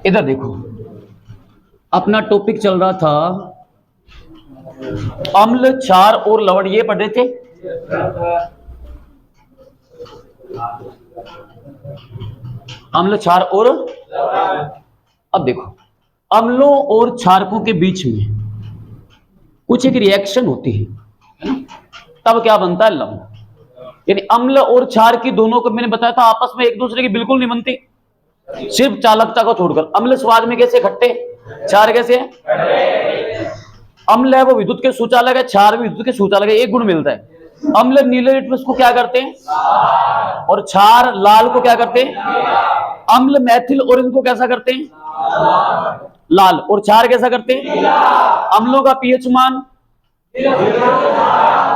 इधर देखो, अपना टॉपिक चल रहा था अम्ल, क्षार और लवण, ये पढ़ रहे थे। अम्ल, क्षार और अब देखो, अम्लों और क्षारकों के बीच में कुछ एक रिएक्शन होती है ना, तब क्या बनता है? लवण। यानी अम्ल और क्षार की दोनों को मैंने बताया था आपस में एक दूसरे की बिल्कुल नहीं बनती, सिर्फ चालकता को छोड़कर। अम्ल स्वाद में कैसे खट्टे, क्षार कैसे है? अम्ल है वो विद्युत के सुचालक है, क्षार भी विद्युत के सुचालक है, एक गुण मिलता है। अम्ल नीले लिटमस को क्या करते हैं, और क्षार लाल को क्या करते हैं? अम्ल मैथिल ऑरेंज को कैसा करते हैं? लाल। और क्षार कैसा करते हैं? अम्लों का पीएच मान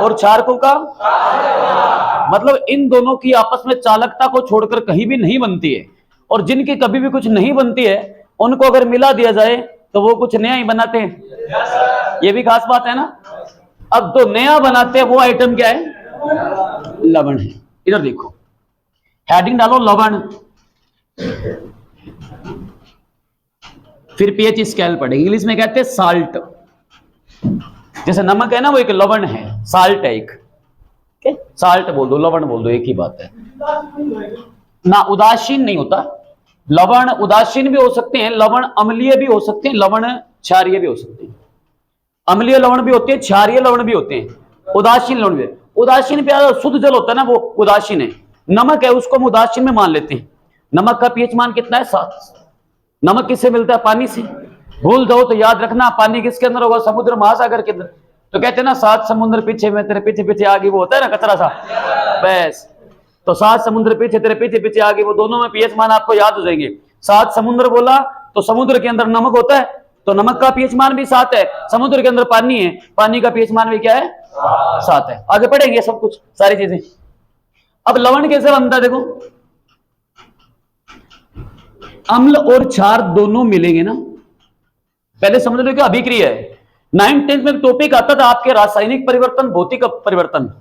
और क्षारकों का, मतलब इन दोनों की आपस में चालकता को छोड़कर कहीं भी नहीं बनती है। और जिनकी कभी भी कुछ नहीं बनती है, उनको अगर मिला दिया जाए तो वो कुछ नया ही बनाते हैं। ये भी खास बात है ना। अब तो नया बनाते हैं वो आइटम क्या है? लवण है। इधर देखो, हेडिंग डालो लवण, फिर पीएच स्केल पढ़ेंगे। इंग्लिश में कहते हैं साल्ट। जैसे नमक है ना, वो एक लवण है, साल्ट है एक। साल्ट बोल दो, लवण बोल दो, एक ही बात है ना। उदासीन नहीं होता लवण, उदासीन भी हो सकते हैं लवण, अम्लीय भी हो सकते हैं लवण, क्षारीय भी हो सकते हैं। अम्लीय लवण भी होते हैं, क्षारीय लवण भी होते हैं, उदासीन लवण भी। उदासीन पे शुद्ध जल होता है ना, वो उदासीन है। नमक है, उसको हम उदासीन में मान लेते हैं। नमक का पीएच मान कितना है? 7। नमक किससे मिलता है? पानी से। भूल जाओ तो याद रखना, पानी किसके अंदर होगा? समुद्र महासागर के अंदर। तो कहते हैं ना, 7 समुद्र पीछे में तेरे पीछे पीछे आगे, वो होता है ना कचरा सा, बस। तो 7 समुद्र पीछे तेरे पीछे पीछे आगे, वो दोनों में पीएच मान आपको याद हो जाएंगे। 7 समुद्र बोला तो समुद्र के अंदर नमक होता है, तो नमक का पीएच मान भी 7 है। समुद्र के अंदर पानी है, पानी का पीएच मान भी क्या है? 7 है। आगे पढ़ेंगे सब कुछ, सारी चीजें। अब लवण कैसे बनता है? देखो, अम्ल और क्षार दोनों मिलेंगे ना, पहले समझ लो कि अभिक्रिया है। 9th-10th में टॉपिक आता था आपके रासायनिक परिवर्तन, भौतिक परिवर्तन,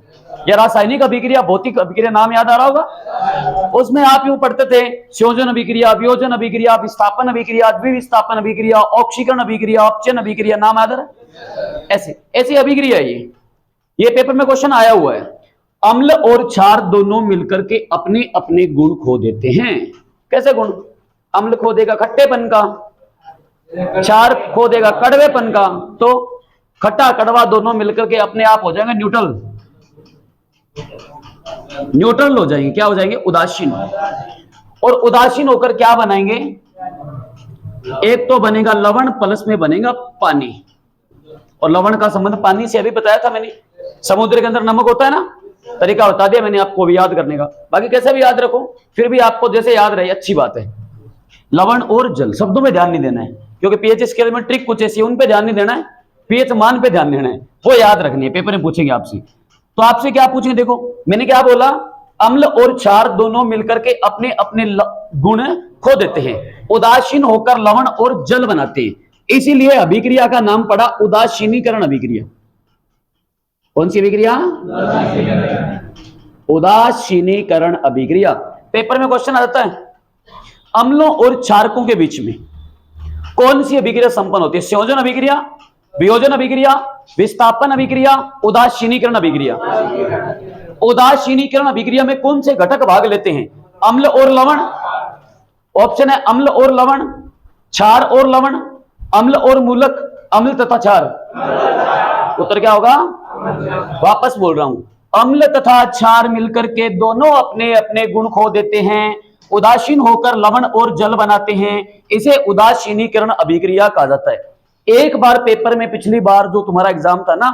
या रासायनिक अभिक्रिया, भौतिक अभिक्रिया, नाम याद आ रहा होगा। उसमें आप यूं पढ़ते थे, संयोजन अभिक्रिया, वियोजन अभिक्रिया, विस्थापन अभिक्रिया, द्विविस्थापन अभिक्रिया, ऑक्सीकरण अभिक्रिया, अपचयन अभिक्रिया, नाम याद है? ऐसे ऐसी अभिक्रिया है ये पेपर में क्वेश्चन आया हुआ है। अम्ल और क्षार दोनों मिलकर के अपने अपने गुण खो देते हैं। कैसे गुण? अम्ल खो देगा खट्टेपन का, क्षार खो देगा कड़वेपन का। तो खट्टा कड़वा दोनों मिलकर के अपने आप हो जाएंगे न्यूट्रल, न्यूट्रल हो जाएंगे। क्या हो जाएंगे? उदासीन। और उदासीन होकर क्या बनाएंगे? एक तो बनेगा लवण, प्लस में बनेगा पानी। और लवण का संबंध पानी से अभी बताया था मैंने। समुद्र के अंदर नमक होता है ना, तरीका बता दिया मैंने आपको भी याद करने का। बाकी कैसे भी याद रखो, फिर भी आपको जैसे याद रहे अच्छी बात है। लवण और जल, शब्दों में ध्यान नहीं देना है, क्योंकि पीएच स्केल में ट्रिक कुछ ऐसी है, उन पे ध्यान नहीं देना है, पीएच मान पे ध्यान देना है, वो याद रखनी है। पेपर में पूछेंगे आपसे, तो आपसे क्या पूछेंगे? देखो मैंने क्या बोला, अम्ल और क्षार दोनों मिलकर के अपने अपने गुण खो देते हैं, उदासीन होकर लवण और जल बनाते हैं। इसीलिए अभिक्रिया का नाम पड़ा उदासीनीकरण अभिक्रिया। कौन सी अभिक्रिया? उदासीनीकरण अभिक्रिया। पेपर में क्वेश्चन आ जाता है, अम्लों और क्षारकों के बीच में कौन सी अभिक्रिया संपन्न होती है? संयोजन अभिक्रिया, वियोजन अभिक्रिया, विस्थापन अभिक्रिया, उदासीनीकरण अभिक्रिया। उदासीनीकरण अभिक्रिया में कौन से घटक भाग लेते हैं? अम्ल और लवण। ऑप्शन है अम्ल और लवण, क्षार और लवण, अम्ल और मूलक, अम्ल तथा क्षार। उत्तर क्या होगा? वापस बोल रहा हूं, अम्ल तथा क्षार मिलकर के दोनों अपने अपने गुण खो देते हैं, उदासीन होकर लवण और जल बनाते हैं। इसे उदासीनीकरण अभिक्रिया कहा जाता है। एक बार पेपर में पिछली बार जो तुम्हारा एग्जाम था ना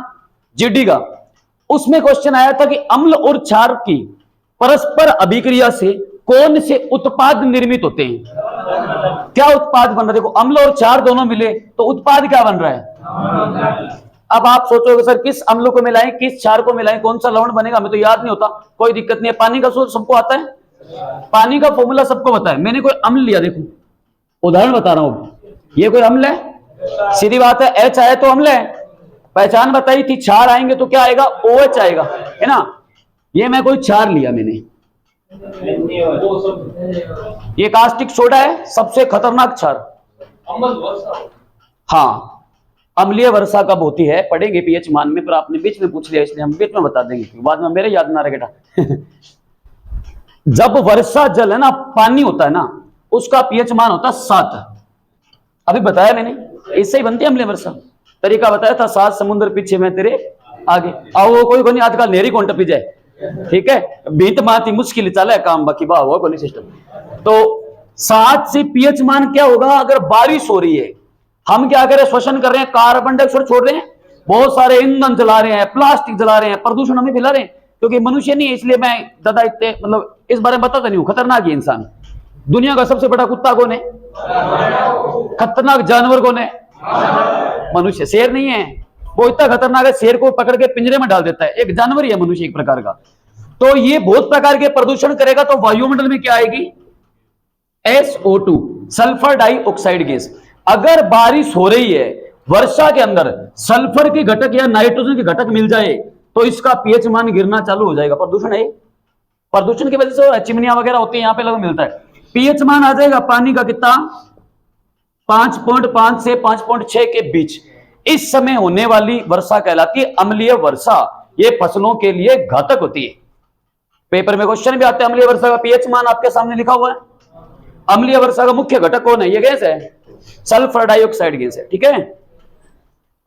जीडी का, उसमें क्वेश्चन आया था कि अम्ल और क्षार की परस्पर अभिक्रिया से कौन से उत्पाद निर्मित होते हैं? क्या उत्पाद बन रहा है? देखो अम्ल और क्षार दोनों मिले तो उत्पाद क्या बन रहा है? अब आप सोचोगे सर किस अम्ल को मिलाएं, किस क्षार को मिलाएं, कौन सा लवण बनेगा? हमें तो याद नहीं होता। कोई दिक्कत नहीं है, पानी का सूत्र सबको आता है, पानी का फॉर्मूला सबको पता है। मैंने कोई अम्ल लिया, देखो उदाहरण बता रहा हूं, ये कोई अम्ल है, सीधी बात है, H आए तो अम्ल है, पहचान बताई थी, क्षार आएंगे तो क्या आएगा, OH आएगा, है ना। ये मैं कोई क्षार लिया मैंने, ये कास्टिक सोडा है, सबसे खतरनाक क्षार। हाँ, अम्लीय वर्षा कब होती है पढ़ेंगे पीएच मान में, पर आपने बीच में पूछ लिया इसलिए हम बीच में बता देंगे, बाद में मेरे याद ना रहेगा। जब वर्षा जल है ना, पानी होता है ना, उसका पीएच मान होता है 7। अभी बताया मैंने, इससे ही बनती है अम्लीय वर्षा। तरीका बताया था, 7 समुद्र पीछे में तेरे आगे। आओ कोई कोई आजकल नेरी कौन टपी जाए, ठीक है, बीत माती मुश्किल चला है काम, बाकी वाह हुआ कोई सिस्टम। तो 7 से पीएच मान क्या होगा, अगर बारिश हो रही है, हम क्या करें, श्वसन कर रहे हैं, कार्बन डाइऑक्साइड छोड़ रहे हैं, बहुत सारे ईंधन जला रहे हैं, प्लास्टिक जला रहे हैं, प्रदूषण हमें फैला रहे हैं, क्योंकि मनुष्य नहीं है, इसलिए मैं ज्यादा इतने मतलब इस बारे में बताता नहीं हूं। खतरनाक है इंसान। दुनिया का सबसे बड़ा कुत्ता कौन है, खतरनाक जानवर कौन है, मनुष्य। शेर नहीं है, वो इतना खतरनाक है, शेर को पकड़ के पिंजरे में डाल देता है, एक जानवर ही है मनुष्य एक प्रकार का। तो ये बहुत प्रकार के प्रदूषण करेगा, तो वायुमंडल में क्या आएगी, SO2, सल्फर डाइऑक्साइड गैस। अगर बारिश हो रही है, वर्षा के अंदर सल्फर के घटक या नाइट्रोजन के घटक मिल जाए, तो इसका पीएच मान गिरना चालू हो जाएगा। प्रदूषण है, प्रदूषण की वजह से चिमनियां वगैरह होती है, यहां पे लगभग मिलता है। पीएच मान आ जाएगा पानी का कितना, 5.5 से 5.6 के बीच। इस समय होने वाली वर्षा कहलाती है अम्लीय वर्षा। ये फसलों के लिए घातक होती है। पेपर में क्वेश्चन भी आते हैं, अम्लीय वर्षा का पीएच मान आपके सामने लिखा हुआ है। अम्लीय वर्षा का मुख्य घटक कौन है, ये गैस है, सल्फर डाइऑक्साइड गैस है, ठीक है।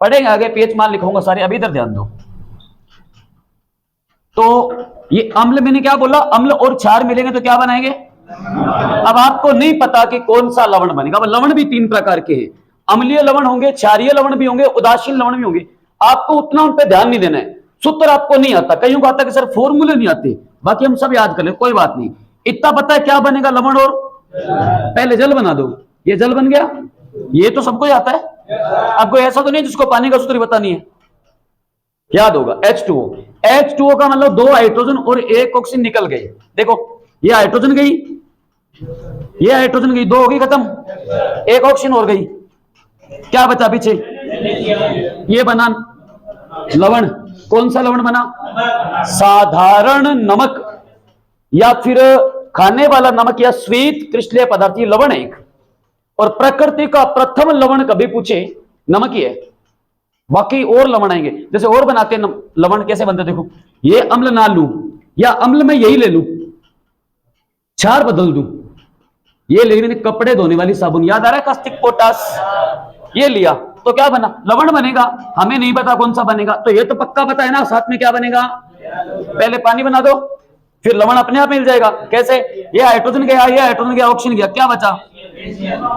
पढ़ेंगे आगे, पीएच मान लिखूंगा सारे, अभी इधर ध्यान दो। तो ये अम्ल मैंने क्या बोला, अम्ल और क्षार मिलेंगे तो क्या बनाएंगे। अब आपको नहीं पता कि कौन सा लवण बनेगा। अब लवण भी 3 प्रकार के हैं, अम्लीय लवण होंगे, क्षारीय लवण भी होंगे, उदासीन लवण भी होंगे। आपको उतना उन पर ध्यान नहीं देना है। सूत्र आपको नहीं आता, कईयों को आता कि सर फॉर्मूले नहीं आते, बाकी हम सब याद कर ले, कोई बात नहीं। इतना पता है क्या बनेगा, लवण और पहले जल बना दो, ये जल बन गया, ये तो सबको आता है। आपको ऐसा तो नहीं जिसको पानी का सूत्र पता नहीं है, याद होगा H2O। H2O का मतलब 2 हाइड्रोजन और 1 ऑक्सीजन निकल गए। देखो ये हाइड्रोजन गई, ये हाइड्रोजन गई, 2 हो गई खत्म, 1 ऑक्सीजन और गई, क्या बचा पीछे, ये बना लवण। कौन सा लवण बना, साधारण नमक या फिर खाने वाला नमक या श्वेत क्रिस्टलीय पदार्थ, ये लवण है एक। और प्रकृति का प्रथम लवण कभी पूछे नमक ही है, बाकी और लवण आएंगे। जैसे और बनाते हैं लवण, कैसे बनते, देखो ये अम्ल ना लूं या अम्ल में यही ले लूं, क्षार बदल दूं, ये ले मैंने कपड़े धोने वाली साबुन, याद आ रहा है, कास्टिक पोटास, ये लिया तो क्या बना, लवण बनेगा। हमें नहीं पता कौन सा बनेगा, तो ये तो पक्का पता है ना, साथ में क्या बनेगा, पहले पानी बना दो, फिर लवण अपने आप मिल जाएगा। कैसे, ये हाइड्रोजन गया, ये हाइड्रोजन गया, ऑक्सीजन गया, क्या बचा,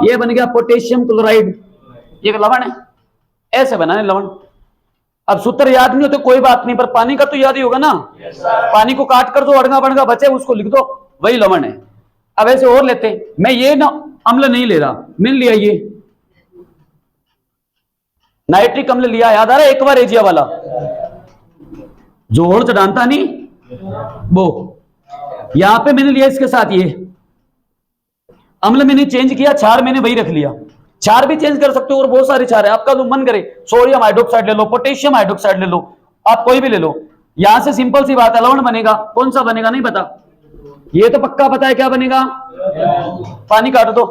ये बन गया पोटेशियम क्लोराइड, ये लवण है। ऐसे बनाने लवण। अब सूत्र याद नहीं होते कोई बात नहीं, पर पानी का तो याद ही होगा ना। पानी को काट कर जो अड़गा बड़गा बचे उसको लिख दो, वही लवण है। अब ऐसे और लेते, मैं ये ना अम्ल नहीं ले रहा, मैंने लिया ये नाइट्रिक अम्ल लिया, याद आ रहा है एक बार एजिया वाला, जोड़ चढ़ाता नहीं वो, यहां पे मैंने लिया इसके साथ ये अम्ल मैंने चेंज किया, क्षार मैंने वही रख लिया। क्षार भी चेंज कर सकते हो और बहुत सारे क्षार है, आपका जो मन करे, सोडियम हाइड्रोक्साइड ले लो, पोटेशियम हाइड्रोक्साइड ले लो, आप कोई भी ले लो। यहां से सिंपल सी बात है, लवण बनेगा। कौन सा बनेगा नहीं पता, ये तो पक्का पता है क्या बनेगा, पानी काट दो,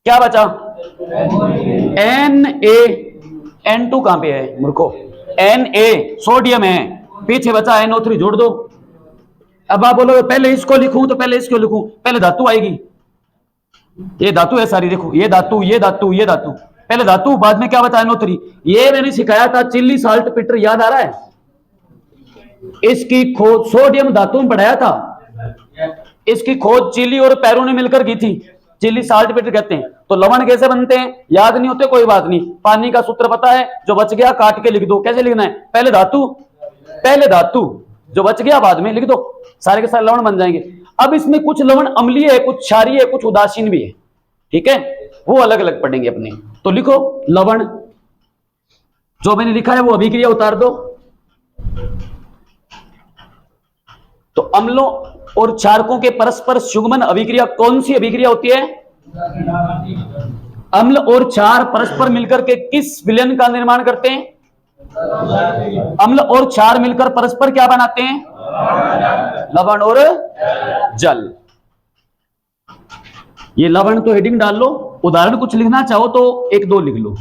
क्या बचा, Na, N2 कहां पे है मूर्खो, Na सोडियम है, पीछे बचा NO3 जोड़ दो। अब आप बोलोगे पहले इसको लिखूं तो पहले इसको लिखूं, पहले धातु आएगी, ये धातु है सारी, देखो ये धातु, ये धातु, ये धातु, पहले धातु, बाद में क्या बता NO3। ये मैंने सिखाया था चिल्ली साल्ट पीटर, याद आ रहा है, इसकी खोज सोडियम धातु में पढ़ाया था, इसकी खोज चिली और पैरों ने मिलकर की थी, चिली साल्ट पीटर कहते हैं। तो लवण कैसे बनते हैं, याद नहीं होते कोई बात नहीं, पानी का सूत्र पता है, जो बच गया काट के लिख दो। कैसे लिखना है, पहले धातु, जो बच गया बाद में लिख दो, सारे के सारे लवण बन जाएंगे। अब इसमें कुछ लवण अम्लीय है, कुछ क्षारीय है, कुछ उदासीन भी है, ठीक है, वो अलग अलग पढ़ेंगे अपने। तो लिखो लवण, जो मैंने लिखा है वो अभिक्रिया उतार दो। तो अम्लों और क्षारकों के परस्पर युग्मन अभिक्रिया कौन सी अभिक्रिया होती है, अम्ल और क्षार परस्पर मिलकर के किस विलयन का निर्माण करते हैं, अम्ल और क्षार मिलकर परस्पर क्या बनाते हैं? लवण और जल। ये लवण तो हेडिंग डाल लो, उदाहरण कुछ लिखना चाहो तो एक दो लिख लो,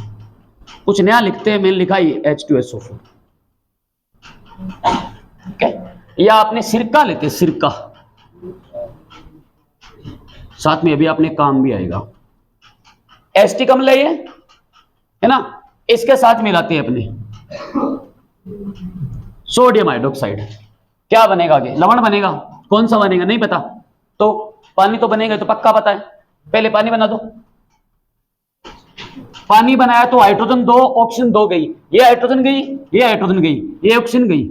कुछ नया लिखते हैं। मैंने लिखा ही H2SO4। या आपने सिरका लेते, सिरका साथ में अभी आपने काम भी आएगा। एस्टिक अम्ल है ना, इसके साथ मिलाते हैं अपने सोडियम हाइड्रोक्साइड। क्या बनेगा आगे? लवण बनेगा। कौन सा बनेगा नहीं पता, तो पानी तो बनेगा, तो पक्का पता है। पहले पानी बना दो। पानी बनाया तो हाइड्रोजन 2 ऑक्सीजन 2 गई, ये हाइड्रोजन गई, ये हाइड्रोजन गई, ये ऑक्सीजन गई,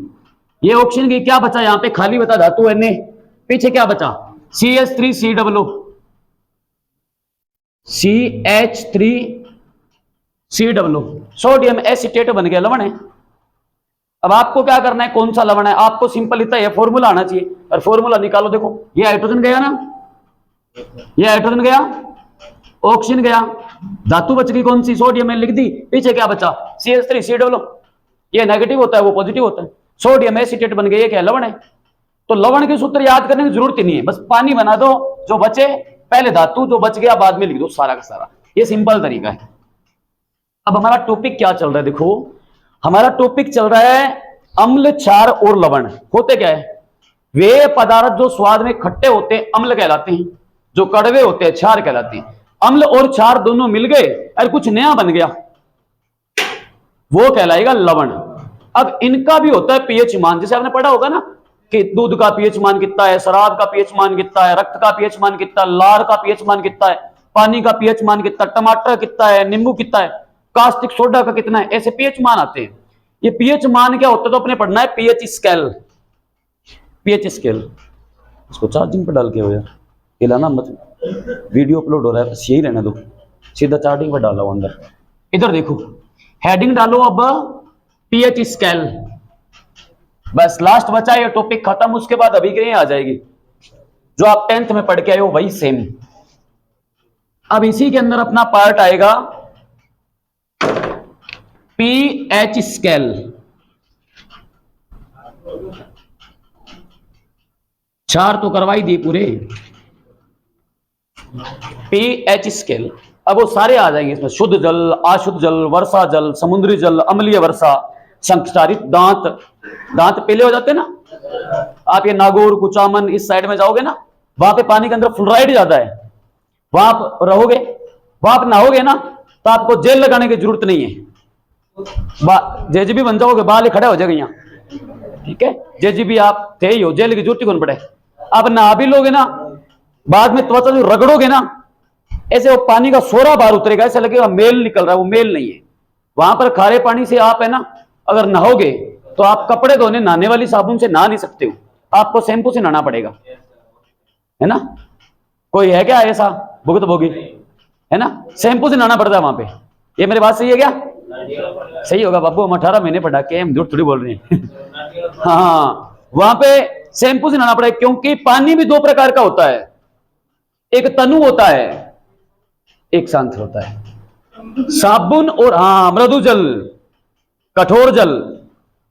ये ऑक्सीजन गई। क्या बचा यहां पे? खाली बता धातु Na। पीछे क्या बचा? CH3COO, CH3COO, सोडियम एसीटेट बन गया, लवण है। अब आपको क्या करना है, कौन सा लवण है? आपको सिंपल इतना है, फॉर्मूला आना चाहिए, और फॉर्मूला निकालो। देखो ये हाइड्रोजन गया ना, ये हाइड्रोजन गया, ऑक्सीजन गया, धातु बच गई कौन सी? सोडियम। में लिख दी। पीछे क्या बचा? CH3COO। ये नेगेटिव होता है, वो पॉजिटिव होता है। सोडियम एसीटेट बन गया, ये क्या? लवण है। तो लवण के सूत्र याद करने की जरूरत ही नहीं है, बस पानी बना दो, जो बचे पहले धातु, जो बच गया बाद में लिख दो सारा का सारा। ये सिंपल तरीका है। अब हमारा टॉपिक क्या चल रहा है? देखो हमारा टॉपिक चल रहा है अम्ल, क्षार और लवण। होते क्या है? वे पदार्थ जो स्वाद में खट्टे होते हैं अम्ल कहलाते हैं, जो कड़वे होते हैं क्षार कहलाते हैं। अम्ल और क्षार दोनों मिल गए और कुछ नया बन गया, वो कहलाएगा लवण। अब इनका भी होता है पीएच मान, जैसे आपने पढ़ा होगा ना कि दूध का पीएच मान कितना है, शराब का पीएच मान कितना है, रक्त का पीएच मान कितना है, लार का पीएच मान कितना है, पानी का पीएच मान कितना, टमाटर कितना है, नींबू कितना है, कास्टिक सोडा का कितना है, ऐसे पीएच मान आते हैं। ये पीएच मान क्या होता है तो अपने पढ़ना है पीएच स्केल। पीएच स्केल इसको चार्जिंग पर डाल के हो यार, हिलाना मत, वीडियो अपलोड हो रहा है, बस यही रहने दो, सीधा चार्जिंग पर डालो अंदर। इधर देखो हेडिंग डालो अब पीएच स्केल, बस लास्ट बचा ये टॉपिक खत्म। उसके बाद अभी के लिए आ जाएगी जो आप 10th में पढ़ के आए हो वही सेम। अब इसी के अंदर अपना पार्ट आएगा पीएच स्केल। चार तो करवाई दिए पूरे, पीएच स्केल। अब वो सारे आ जाएंगे इसमें, शुद्ध जल, अशुद्ध जल, वर्षा जल, समुद्री जल, अम्लीय वर्षा, संक्षारित दांत। दांत पीले हो जाते हैं ना, आप ये नागौर कुचामन इस साइड में जाओगे ना, वहां पे पानी के अंदर फ्लोराइड ज्यादा है, वहां आप रहोगे, वहां आप नहाओगे ना, तो आपको जेल लगाने की जरूरत नहीं है, जेजीबी बन जाओगे, बाल खड़े हो जाएगा यहाँ, ठीक है। जेजीबी आप थे ही हो, जेल की जरूरत कौन पड़े। आप नहा भी लोगे ना, बाद में त्वचा जो रगड़ोगे ना, ऐसे वो पानी का सोरा बाहर उतरेगा, ऐसा लगेगा मेल निकल रहा है, वो मेल नहीं है। वहां पर खारे पानी से आप है ना अगर नहाओगे तो आप कपड़े धोने नहाने वाली साबुन से नहा नहीं सकते हो, आपको शैम्पू से नहाना पड़ेगा, है ना। कोई है क्या ऐसा भुगत भोगी, है ना, शैम्पू से नहाना पड़ता है वहां पे। ये मेरी बात सही है क्या? सही होगा बाबू, हम 18 महीने पढ़ा के हम झूठ थोड़ी बोल रहे हैं। हाँ, वहां पे शैम्पू से नहाना पड़ेगा, क्योंकि पानी भी दो प्रकार का होता है, एक तनु होता है, एक शांत होता है। साबुन और हाँ मृदु जल, कठोर जल,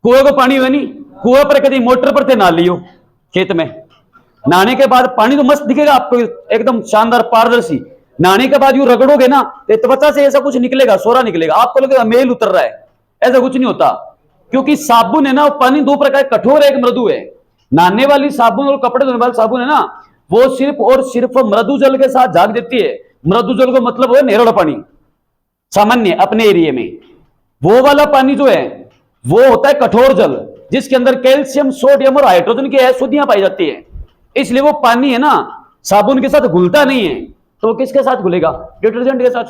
कुएं को पानी हुआ नहीं, कुएं पर कभी मोटर पर थे नहा लियो, खेत में नहाने के बाद पानी तो मस्त दिखेगा आपको, एकदम शानदार पारदर्शी। नहाने के बाद यूं रगड़ोगे ना तो त्वचा से ऐसा कुछ निकलेगा, सोरा निकलेगा, आपको लगेगा मेल उतर रहा है, ऐसा कुछ नहीं होता। क्योंकि साबुन है ना, पानी दो प्रकार, कठोर है एक मृदु है। नहाने वाली साबुन और कपड़े धोने वाली साबुन है ना, वो सिर्फ और सिर्फ मृदु जल के साथ झाग देती है। मृदु जल को मतलब है नेरड़ पानी, सामान्य अपने एरिया में। वो वाला पानी जो है वो होता है कठोर जल, जिसके अंदर कैल्शियम, सोडियम और हाइड्रोजन की अशुद्धियां पाई जाती है, इसलिए वो पानी है ना साबुन के साथ घुलता नहीं है। तो वो किसके साथ घुलेगा? डिटर्जेंट के साथ।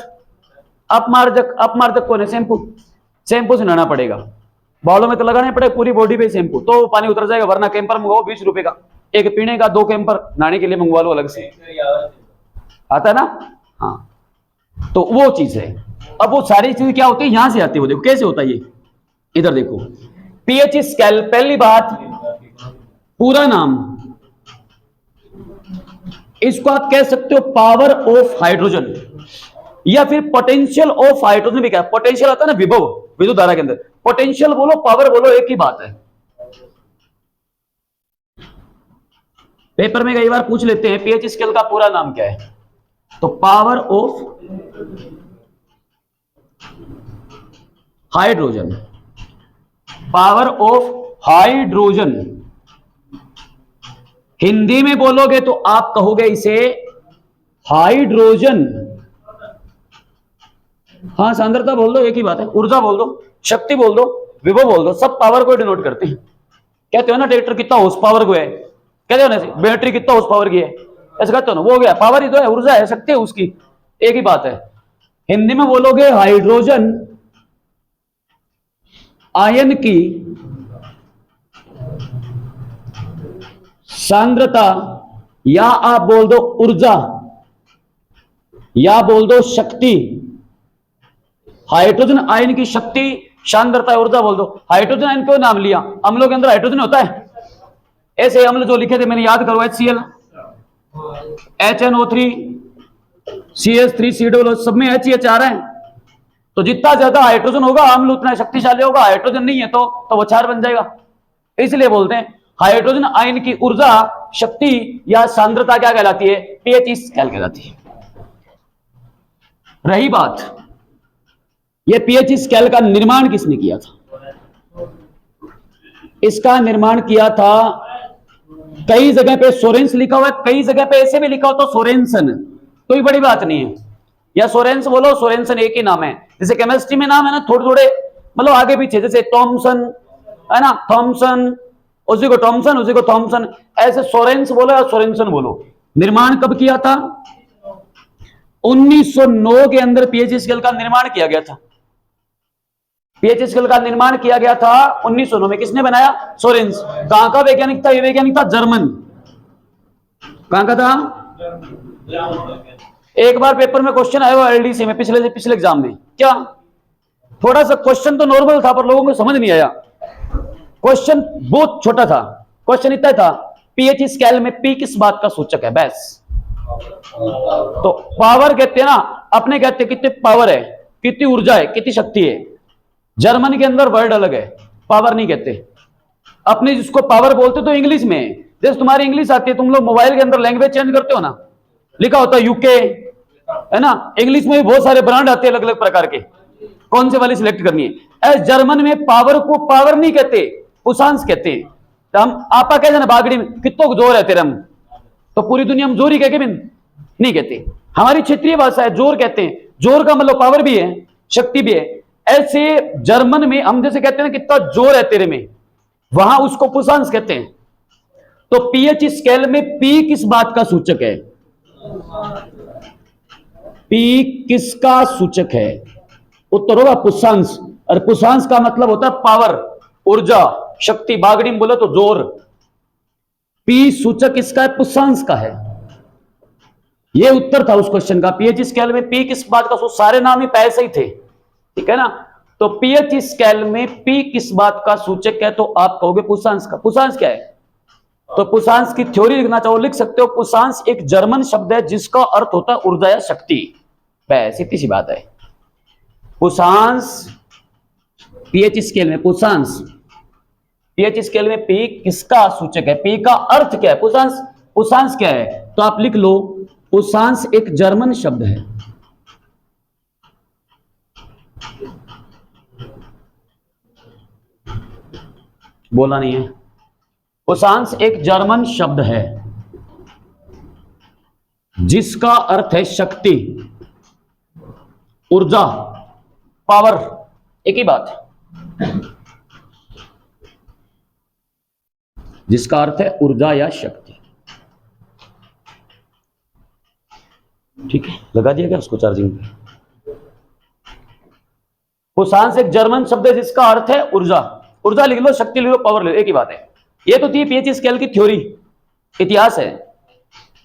अपमार्जक कौन है? शैम्पू। शैम्पू से नहाना पड़ेगा, बालों में तो लगाने पड़ेगा, पूरी बॉडी पे शैम्पू, तो पानी उतर जाएगा। वरना कैंपर मंगवाओ 20 रुपए का, एक पीने का, 2 कैंपर नहाने के लिए मंगवा लो अलग से, आता है ना। हाँ, तो वो चीज है। अब वो सारी चीज क्या होती है, यहां से आती है। वो देखो कैसे होता है ये, इधर देखो पीएच स्केल। पहली बात, पूरा नाम इसको आप कह सकते हो पावर ऑफ हाइड्रोजन, या फिर पोटेंशियल ऑफ हाइड्रोजन भी क्या। पोटेंशियल आता है ना विभव, विद्युत धारा के अंदर, पोटेंशियल बोलो पावर बोलो एक ही बात है। पेपर में कई बार पूछ लेते हैं पीएच स्केल का पूरा नाम क्या है, तो power of hydrogen, power of hydrogen. Hindi में बोलोगे तो आप कहोगे इसे हाइड्रोजन। हाँ सांद्रता बोल दो एक ही बात है, ऊर्जा बोल दो, शक्ति बोल दो, विभव बोल दो, सब पावर को डिनोट करते हैं। कहते हो ना ट्रैक्टर कितना हॉर्स पावर को है, कहते हो ना बैटरी कितना हॉर्स पावर की है, ऐसा कहते हो ना, वो हो गया पावर ही तो है, ऊर्जा है, शक्ति है उसकी, एक ही बात है। हिंदी में बोलोगे हाइड्रोजन आयन की सांद्रता, या आप बोल दो ऊर्जा, या बोल दो शक्ति। हाइड्रोजन आयन की शक्ति, सांद्रता, ऊर्जा बोल दो। हाइड्रोजन आयन क्यों नाम लिया, अम्लों के अंदर हाइड्रोजन होता है, ऐसे अम्ल जो लिखे थे मैंने याद करो, HCl, HNO3, CH3, C सब में HCH आ रहा है, तो जितना ज्यादा हाइड्रोजन होगा अम्ल उतना शक्तिशाली होगा, हाइड्रोजन नहीं है तो वो क्षार बन जाएगा। इसलिए बोलते हैं हाइड्रोजन आयन की ऊर्जा, शक्ति या सांद्रता क्या कहलाती है, पीएच स्केल कहलाती है। रही बात ये पीएच स्केल का निर्माण किसने किया था, इसका निर्माण किया था, कई जगह पे सोरेंस लिखा हुआ है, कई जगह पे ऐसे भी लिखा हो तो सोरेंसन, कोई बड़ी बात नहीं है, या सोरेंस बोलो सोरेंसन एक ही नाम है। जैसे केमिस्ट्री में नाम है ना थोड़े थोड़े मतलब आगे पीछे, जैसे थॉमसन है ना, थॉमसन, उसी को थॉमसन, उसी को थॉमसन, ऐसे सोरेंस बोलो या सोरेंसन बोलो। निर्माण कब किया था, 1909 के अंदर पीएच स्केल का निर्माण किया गया था। पीएच स्केल का निर्माण किया गया था 1909 में, किसने बनाया, सोरेंस। कहां का वैज्ञानिक था, ये वैज्ञानिक था जर्मन। कहां का था, एक बार पेपर में क्वेश्चन आया हुआ एलडीसी में, पिछले एग्जाम में, क्या थोड़ा सा क्वेश्चन तो नॉर्मल था पर लोगों को समझ नहीं आया, क्वेश्चन बहुत छोटा था, क्वेश्चन इतना था पीएच स्केल में पी किस बात का सूचक है, बस। तो पावर कहते हैं ना, अपने कहते हैं कितनी पावर है, कितनी ऊर्जा है, कितनी शक्ति है, जर्मन के अंदर वर्ड अलग है, पावर नहीं कहते। अपने जिसको पावर बोलते तो इंग्लिश में, जैसे तुम्हारी इंग्लिश आती है, तुम लोग मोबाइल के अंदर लैंग्वेज चेंज करते हो ना, लिखा होता है यूके है ना, इंग्लिश में भी बहुत सारे ब्रांड आते हैं अलग अलग प्रकार के, कौन से वाली सिलेक्ट करनी है। जर्मन में पावर को पावर नहीं कहते, पुशांस कहते हैं। तो हम आपा कहते हैं ना बागड़ी में कितो जोर है तेरम, तो पूरी दुनिया में जोर ही कह के नहीं कहते, हमारी क्षेत्रीय भाषा है जोर कहते हैं, जोर का मतलब पावर भी है शक्ति भी है। ऐसे जर्मन में हम जैसे कहते हैं ना कितना जोर है तेरे में, वहां उसको पुशांस कहते हैं। तो पीएच स्केल में पी किस बात का सूचक है, पी किसका सूचक है, उत्तर होगा पुशांस। और पुशांस का मतलब होता है पावर, ऊर्जा, शक्ति, बागड़ी में बोले तो जोर। पी सूचक इसका है, पुशांस का है। यह उत्तर था उस क्वेश्चन का, पीएच स्केल में पी किस बात का सूचक, सारे नाम ही पैसे ही थे, ठीक है ना। तो पीएच स्केल में पी किस बात का सूचक है, तो आप कहोगे पुशांस का। पुशांस क्या है, तो पुशांस की थ्योरी लिखना चाहो लिख सकते हो। पुशांस एक जर्मन शब्द है जिसका अर्थ होता है ऊर्जा या शक्ति, बस इतनी सी बात है। पुशांस पीएच स्केल में, पुशांस पीएच स्केल में पी किसका सूचक है, पी का अर्थ क्या है, पुशांस, पुशांस क्या है, तो आप लिख लो पुशांस एक जर्मन शब्द है, बोला नहीं है, पुशांस एक जर्मन शब्द है जिसका अर्थ है शक्ति, ऊर्जा, पावर, एक ही बात है, जिसका अर्थ है ऊर्जा या शक्ति। ठीक है, लगा दिया क्या उसको चार्जिंग पे। पुशांस एक जर्मन शब्द है जिसका अर्थ है ऊर्जा, ऊर्जा लिख लो, शक्ति लिख लो, पावर लिख लो, एक ही बात है। ये तो थी पीएच स्केल की थ्योरी, इतिहास है।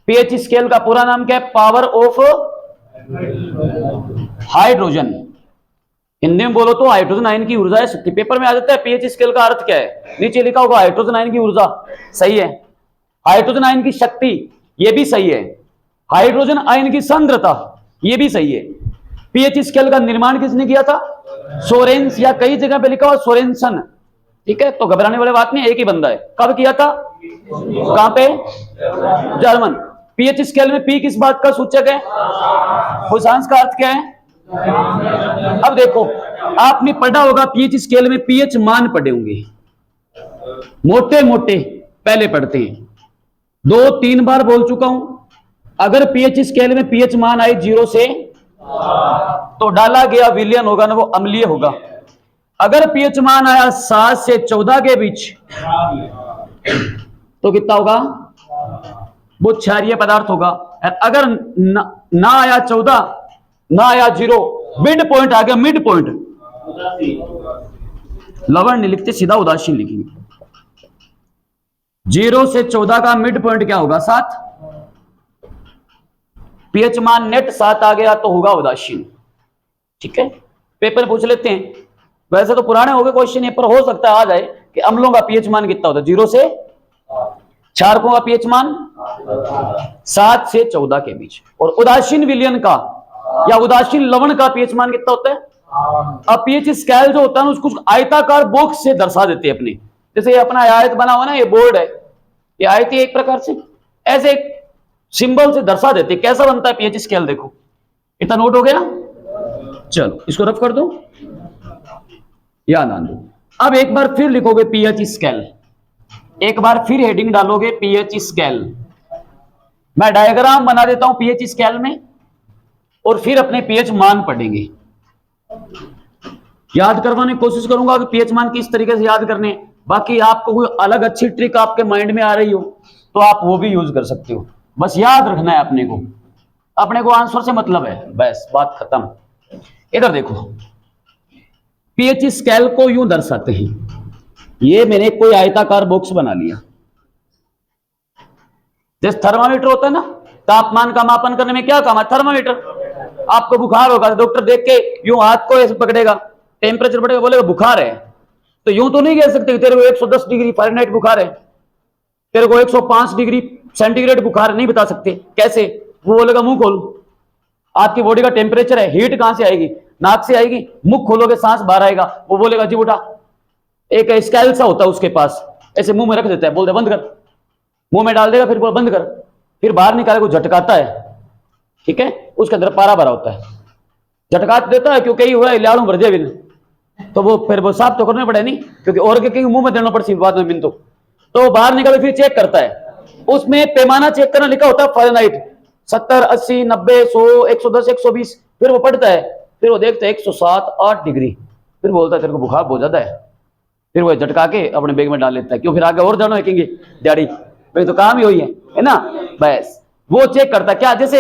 पीएच स्केल का पूरा नाम क्या है, पावर ऑफ हाइड्रोजन। हिंदी में बोलो तो हाइड्रोजन आयन की ऊर्जा है शक्ति। पेपर में आ जाता है पीएच स्केल का अर्थ क्या है, नीचे लिखा होगा हाइड्रोजन आयन की ऊर्जा, सही है। हाइड्रोजन आयन की शक्ति, ये भी सही है। हाइड्रोजन आयन की सांद्रता, ये भी सही है। पीएच स्केल का निर्माण किसने किया था? सोरेंस, या कई जगह पे लिखा हुआ सोरेंसन। ठीक है, तो घबराने वाली बात नहीं, एक ही बंदा है। कब किया था? कहां पे? जर्मन। पीएच स्केल में पी किस बात का सूचक है? भूषांश का अर्थ क्या है? अब देखो, आपने पढ़ा होगा पीएच स्केल में पीएच मान पढ़े होंगे, मोटे मोटे पहले पढ़ते हैं। 2-3 बार बोल चुका हूं, अगर पीएच स्केल में पीएच मान आए 0 से तो डाला गया विलयन होगा ना, वो अम्लीय होगा। अगर पीएच मान आया 7 से 14 के बीच तो कितना होगा? वो क्षारीय पदार्थ होगा। अगर ना आया 14, ना आया 0, मिड पॉइंट आ गया, मिड पॉइंट, लवण नहीं लिखते, सीधा उदासीन लिखेंगे। 0 से 14 का मिड पॉइंट क्या होगा? 7। पीएच मान नेट 7 आ गया तो होगा उदासीन। ठीक है, पेपर पूछ लेते हैं, वैसे तो पुराने हो गए क्वेश्चन, ये पर हो सकता है आ जाए कि अम्लों का पीएच मान कितना होता है? 0 से, क्षारकों का पीएच मान 7 से 14 के बीच, और उदासीन विलयन का या उदासीन लवण का पीएच मान कितना होता है? अब पीएच स्केल जो होता है उसको आयताकार बॉक्स से दर्शा देते हैं अपने, जैसे ये अपना आयत बना हुआ ना, ये बोर्ड है, ये आयत एक प्रकार से ऐसे एक सिंबल से दर्शा देते हैं। कैसा बनता है पीएच स्केल? देखो, इतना नोट हो गया। चलो इसको रफ कर दो, याद आन दो। अब एक बार फिर लिखोगे पीएच स्केल, एक बार फिर हेडिंग डालोगे पीएच स्केल। मैं डायग्राम बना देता हूं पीएच स्केल में, और फिर अपने पीएच मान पढ़ेंगे। याद करवाने की कोशिश करूंगा कि पीएच मान किस तरीके से याद करने। बाकी आपको कोई अलग अच्छी ट्रिक आपके माइंड में आ रही हो तो आप वो भी यूज कर सकते हो, बस याद रखना है अपने को आंसर से मतलब है, बस बात खत्म। इधर देखो, पीएच स्केल को यूं दर्शाते हैं, ये मैंने कोई आयताकार बॉक्स बना लिया, जैसे थर्मामीटर होता है ना, तापमान का मापन करने में क्या काम है? थर्मामीटर। आपको बुखार होगा, डॉक्टर देख के यूं हाथ को ऐसे पकड़ेगा, टेम्परेचर पड़ेगा, बोलेगा बुखार है, तो यूं तो नहीं कह सकते तेरे को 110 डिग्री फ़ारेनहाइट बुखार है, तेरे को 105 डिग्री सेंटीग्रेड बुखार नहीं बता सकते। कैसे? वो बोलेगा मुंह खोल, आपकी बॉडी का टेम्परेचर है, हीट कहां से आएगी? नाक से आएगी, मुंह खोलोगे सांस बाहर आएगा, वो बोलेगा जी उठा। एक स्केल सा होता है उसके पास, ऐसे मुंह में रख देता है, बोलते बंद कर, मुंह में डाल देगा, फिर बोल बंद कर, फिर बाहर निकालेगा, झटकाता है। ठीक है, उसके अंदर पारा भरा होता है, झटका देता है, क्योंकि हुआ है लाड़ू भर जाए, तो वो फिर वो साफ तो करने पड़े नहीं, क्योंकि और के मुंह में देना पड़ती बाद में बिन, तो बाहर निकाले, फिर चेक करता है। उसमें पैमाना चेक करना लिखा होता है फ़ारेनहाइट, 70, 80, 90, 100, 110, 120, फिर वो पढ़ता है, फिर वो देखता है 107, 8 डिग्री, फिर बोलता है तेरे को बुखार बहुत ज्यादा है, फिर वो झटका के अपने बैग में डाल लेता है। क्यों? फिर आगे और जानो कहेंगे डैडी भाई तो काम ही हुई है ना, बस वो चेक करता है। क्या? जैसे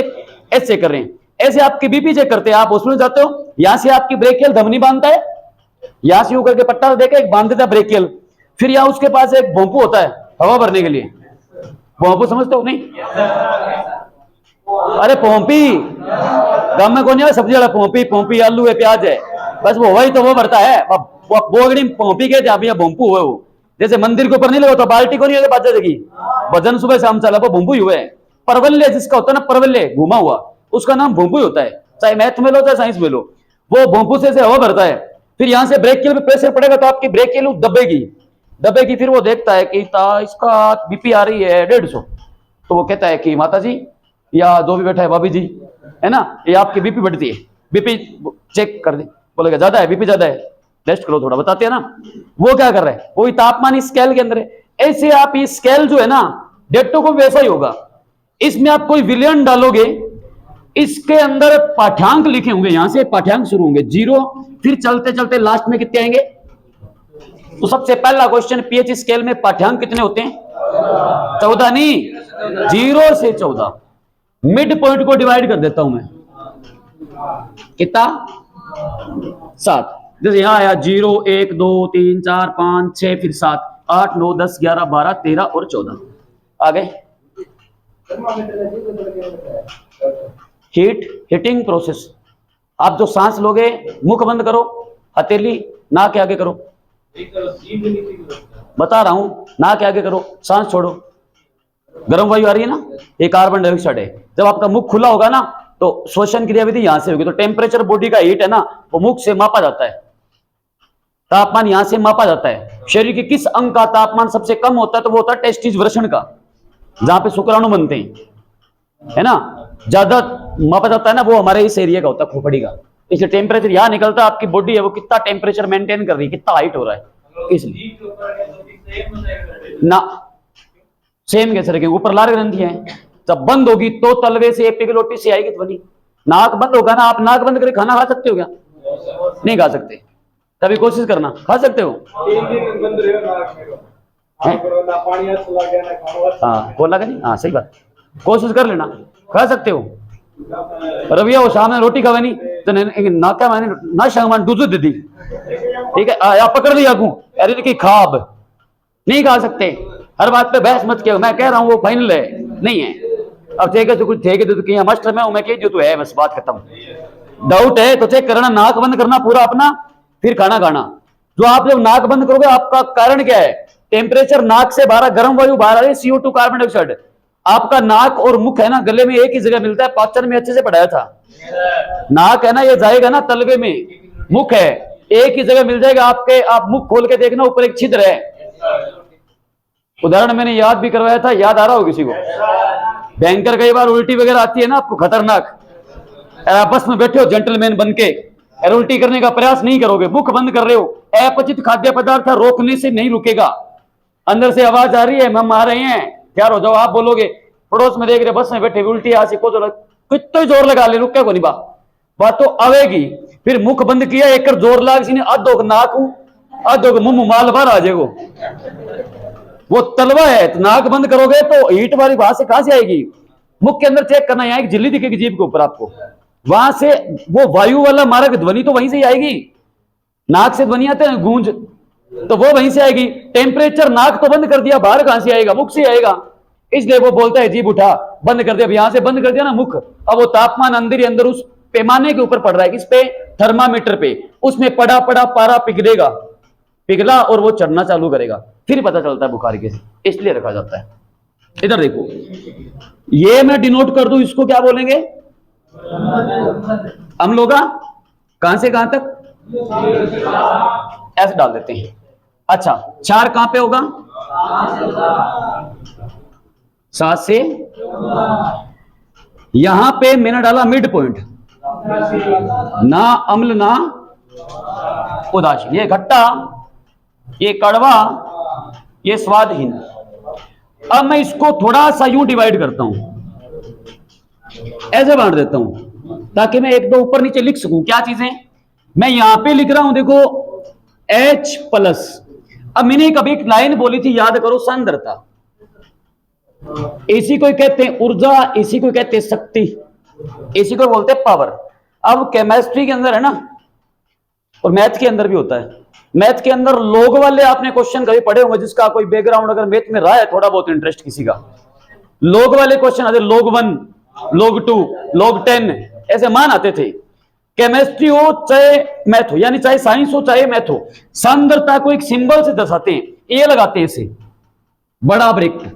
ऐसे चेक कर रहे हैं, ऐसे आपकी बीपी चेक करते हैं, आप हॉस्पिटल जाते हो, यहां से आपकी ब्रेकियल धमनी बांधता है, यहां से यूं करके पट्टा देके एक बांध देता है ब्रेकियल, फिर यहां उसके पास एक भोंपू होता है हवा भरने के लिए। भोंपू समझते हो नहीं? अरे पोंपी गांव में कौन है? सब्जी वाला पोंपी, पोंपी आलू है, प्याज है, बस वो वही तो वो भरता है। बोगड़ी पोंपी के भैया भोंपू हुए वो, जैसे मंदिर के ऊपर नहीं लगा, बाल्टी को नहीं लगा, बाजा देगी भजन सुबह शाम चला, वो भोंपू ही हुए। परवल्य जिसका होता है ना, परवल्य घुमा हुआ, उसका नाम भोंपू ही होता है, चाहे मैथ में लो चाहे साइंस में लो। वो भोंपू से हवा भरता है, फिर यहां से ब्रेक के लिए प्रेशर पड़ेगा तो आपकी ब्रेक के लिए दबेगी, फिर वो देखता है कि इसका बीपी आ रही है 150, तो वो कहता है कि माता जी या जो भी बैठा है भाभी जी है ना, ये आपकी बीपी बढ़ती है, बीपी चेक कर दे, बोलेगा ज्यादा है, बीपी ज्यादा है, टेस्ट करो थोड़ा, बताते हैं ना। वो क्या कर रहा है? वही तापमान इस स्केल के अंदर है। ऐसे आप इस स्केल जो है ना, डेटो को वैसा ही होगा, इसमें आप कोई विलयन डालोगे, इसके अंदर पाठ्यांक लिखे होंगे, यहां से पाठ्यांक शुरू होंगे 0, फिर चलते चलते लास्ट में कितने आएंगे? तो सबसे पहला क्वेश्चन, पीएच स्केल में पाठ्यांक कितने होते हैं? 14 नहीं, 0 से 14। मिड पॉइंट को डिवाइड कर देता हूं मैं, कितना? 7। जैसे यहां आया 0, 1, 2, 3, 4, 5, 6, फिर 7, 8, 9, 10, 11, 12, 13 और 14 आ गए। हीटिंग प्रोसेस, आप जो सांस लोगे, मुख बंद करो, हथेली नाक के आगे करो, बता रहा हूं, नाक के आगे करो, सांस छोड़ो, गर्म वायु आ रही है ना, ये कार्बन डाइऑक्साइड है। जब आपका मुख खुला होगा ना, तो श्वसन क्रियाविधि यहां से होगी। तो टेम्परेचर बॉडी का हीट है ना, वो मुख से मापा जाता है, तापमान यहां से मापा जाता है। शरीर के किस अंग का तापमान सबसे कम होता है, तो वो होता है टेस्टिस वृषण का, जहां पे शुक्राणु बनते हैं, है ना, ज्यादा मापा जाता है ना, वो हमारे इस एरिया का होता है, खोपड़ी का। इसलिए टेम्परेचर यहां निकलता है, आपकी बॉडी है वो कितना टेम्परेचर मेंटेन कर रही है, कितना हाइट हो रहा है, इसलिए ना सेम कैसे रखेंगे। ऊपर लाल ग्रंथि है, जब बंद होगी तो तलवे से एपिग्लोटिस से आएगी ध्वनि। नाक बंद होगा ना, आप नाक बंद करके खाना खा सकते हो क्या? नहीं खा सकते। कभी कोशिश करना, खा सकते हो? हाँ खोला का नहीं, हाँ सही बात, कोशिश कर लेना, खा सकते हो। रविया वो सामने रोटी खावे नहीं तो नाका मैंने ना शंगमान दूध दे दी, ठीक है, या पकड़ लिया को, अरे की खाब नहीं खा सकते। हर बात पे बहस मत किया, मैं कह रहा हूँ वो फाइनल है, नहीं है। अब ठीक है तो कुछ ठेके तो कहीं मास्टर में हूं मैं, कह जो तो है, बस बात खत्म। डाउट है तो चेक करना, नाक बंद करना पूरा अपना, फिर खाना खाना। जो आप जब नाक बंद करोगे, आपका कारण क्या है? टेम्परेचर नाक से बाहर, गर्म वायु बाहर आ रही है, CO2 कार्बन डाइऑक्साइड। आपका नाक और मुख है ना, गले में एक ही जगह मिलता है, पाचन में अच्छे से पढ़ाया था। नाक है ना, ये जाएगा ना तलवे में, मुख है एक ही जगह मिल जाएगा आपके। आप मुख खोल के देखना, ऊपर एक छिद्र है। उदाहरण मैंने याद भी करवाया था, याद आ रहा हो किसी को? भयंकर कई बार उल्टी वगैरह आती है ना आपको, खतरनाक। आपस में बैठे हो जेंटलमैन बन के, उल्टी करने का प्रयास नहीं करोगे, मुख बंद कर रहे हो, अपचित खाद्य पदार्थ रोकने से नहीं रुकेगा। अंदर से आवाज आ रही है, हम आ रहे हैं, क्या हो जाओ, आप बोलोगे, पड़ोस में देख रहे बस में बैठे उल्टी आसी को, कितना जोर लगा ले, रुके को नहीं बात तो आवेगी। फिर मुख बंद किया, एक जोर लाग सी आधो नाक आधो मुंह माल बाहर आ जाएगो, वो तलवा है। तो नाक बंद करोगे तो हीट वाली बात से कहां से आएगी? मुख के अंदर चेक करना, यहाँ एक झिल्ली दिखेगी जीभ के ऊपर आपको, वहां से वो वायु वाला मार्ग, ध्वनि तो वहीं से ही आएगी। नाक से ध्वनि आते हैं गूंज, तो वो वहीं से आएगी। टेम्परेचर नाक तो बंद कर दिया, बाहर कहां से आएगा? मुख से आएगा। इसलिए वो बोलता है जीभ उठा, बंद कर दिया। यहां से बंद कर दिया ना मुख, अब वो तापमान अंदर ही अंदर उस पैमाने के ऊपर पड़ रहा है, किस पे? थर्मामीटर पे। उसमें पड़ा पड़ा पारा पिघलेगा, पिघला और वो चढ़ना चालू करेगा, फिर पता चलता है बुखार कैसे, इसलिए रखा जाता है। इधर देखो, ये मैं डिनोट कर दूं, इसको क्या बोलेंगे? अम्लों का, कहां से कहां तक? ऐसे डाल देते हैं। अच्छा, चार कहां पे होगा? 7 से, यहां पे मैंने डाला मिड पॉइंट, ना अम्ल ना उदासीन, ये खट्टा, ये कड़वा, ये स्वादहीन। अब मैं इसको थोड़ा सा यूं डिवाइड करता हूं, ऐसे बांट देता हूं, ताकि मैं एक दो ऊपर नीचे लिख सकूं। क्या चीजें मैं यहां पे लिख रहा हूं, देखो H+। अब मैंने कभी एक लाइन बोली थी, याद करो, सांद्रता। इसी को कहते हैं ऊर्जा, इसी को कहते हैं शक्ति, इसी को बोलते हैं पावर। अब केमिस्ट्री के अंदर है ना, और मैथ के अंदर भी होता है। मैथ के अंदर लोग वाले आपने क्वेश्चन कभी पढ़े होंगे, जिसका कोई बैकग्राउंड अगर मैथ में रहा है थोड़ा बहुत इंटरेस्ट किसी का, लोग वाले क्वेश्चन आते, log 1, log 2, log 10, ऐसे मान आते थे। केमिस्ट्री हो चाहे मैथ हो, यानी चाहे साइंस हो चाहे मैथ हो, सांद्रता को एक सिंबल से दर्शाते हैं, ये लगाते हैं, इसे बड़ा वृत्त,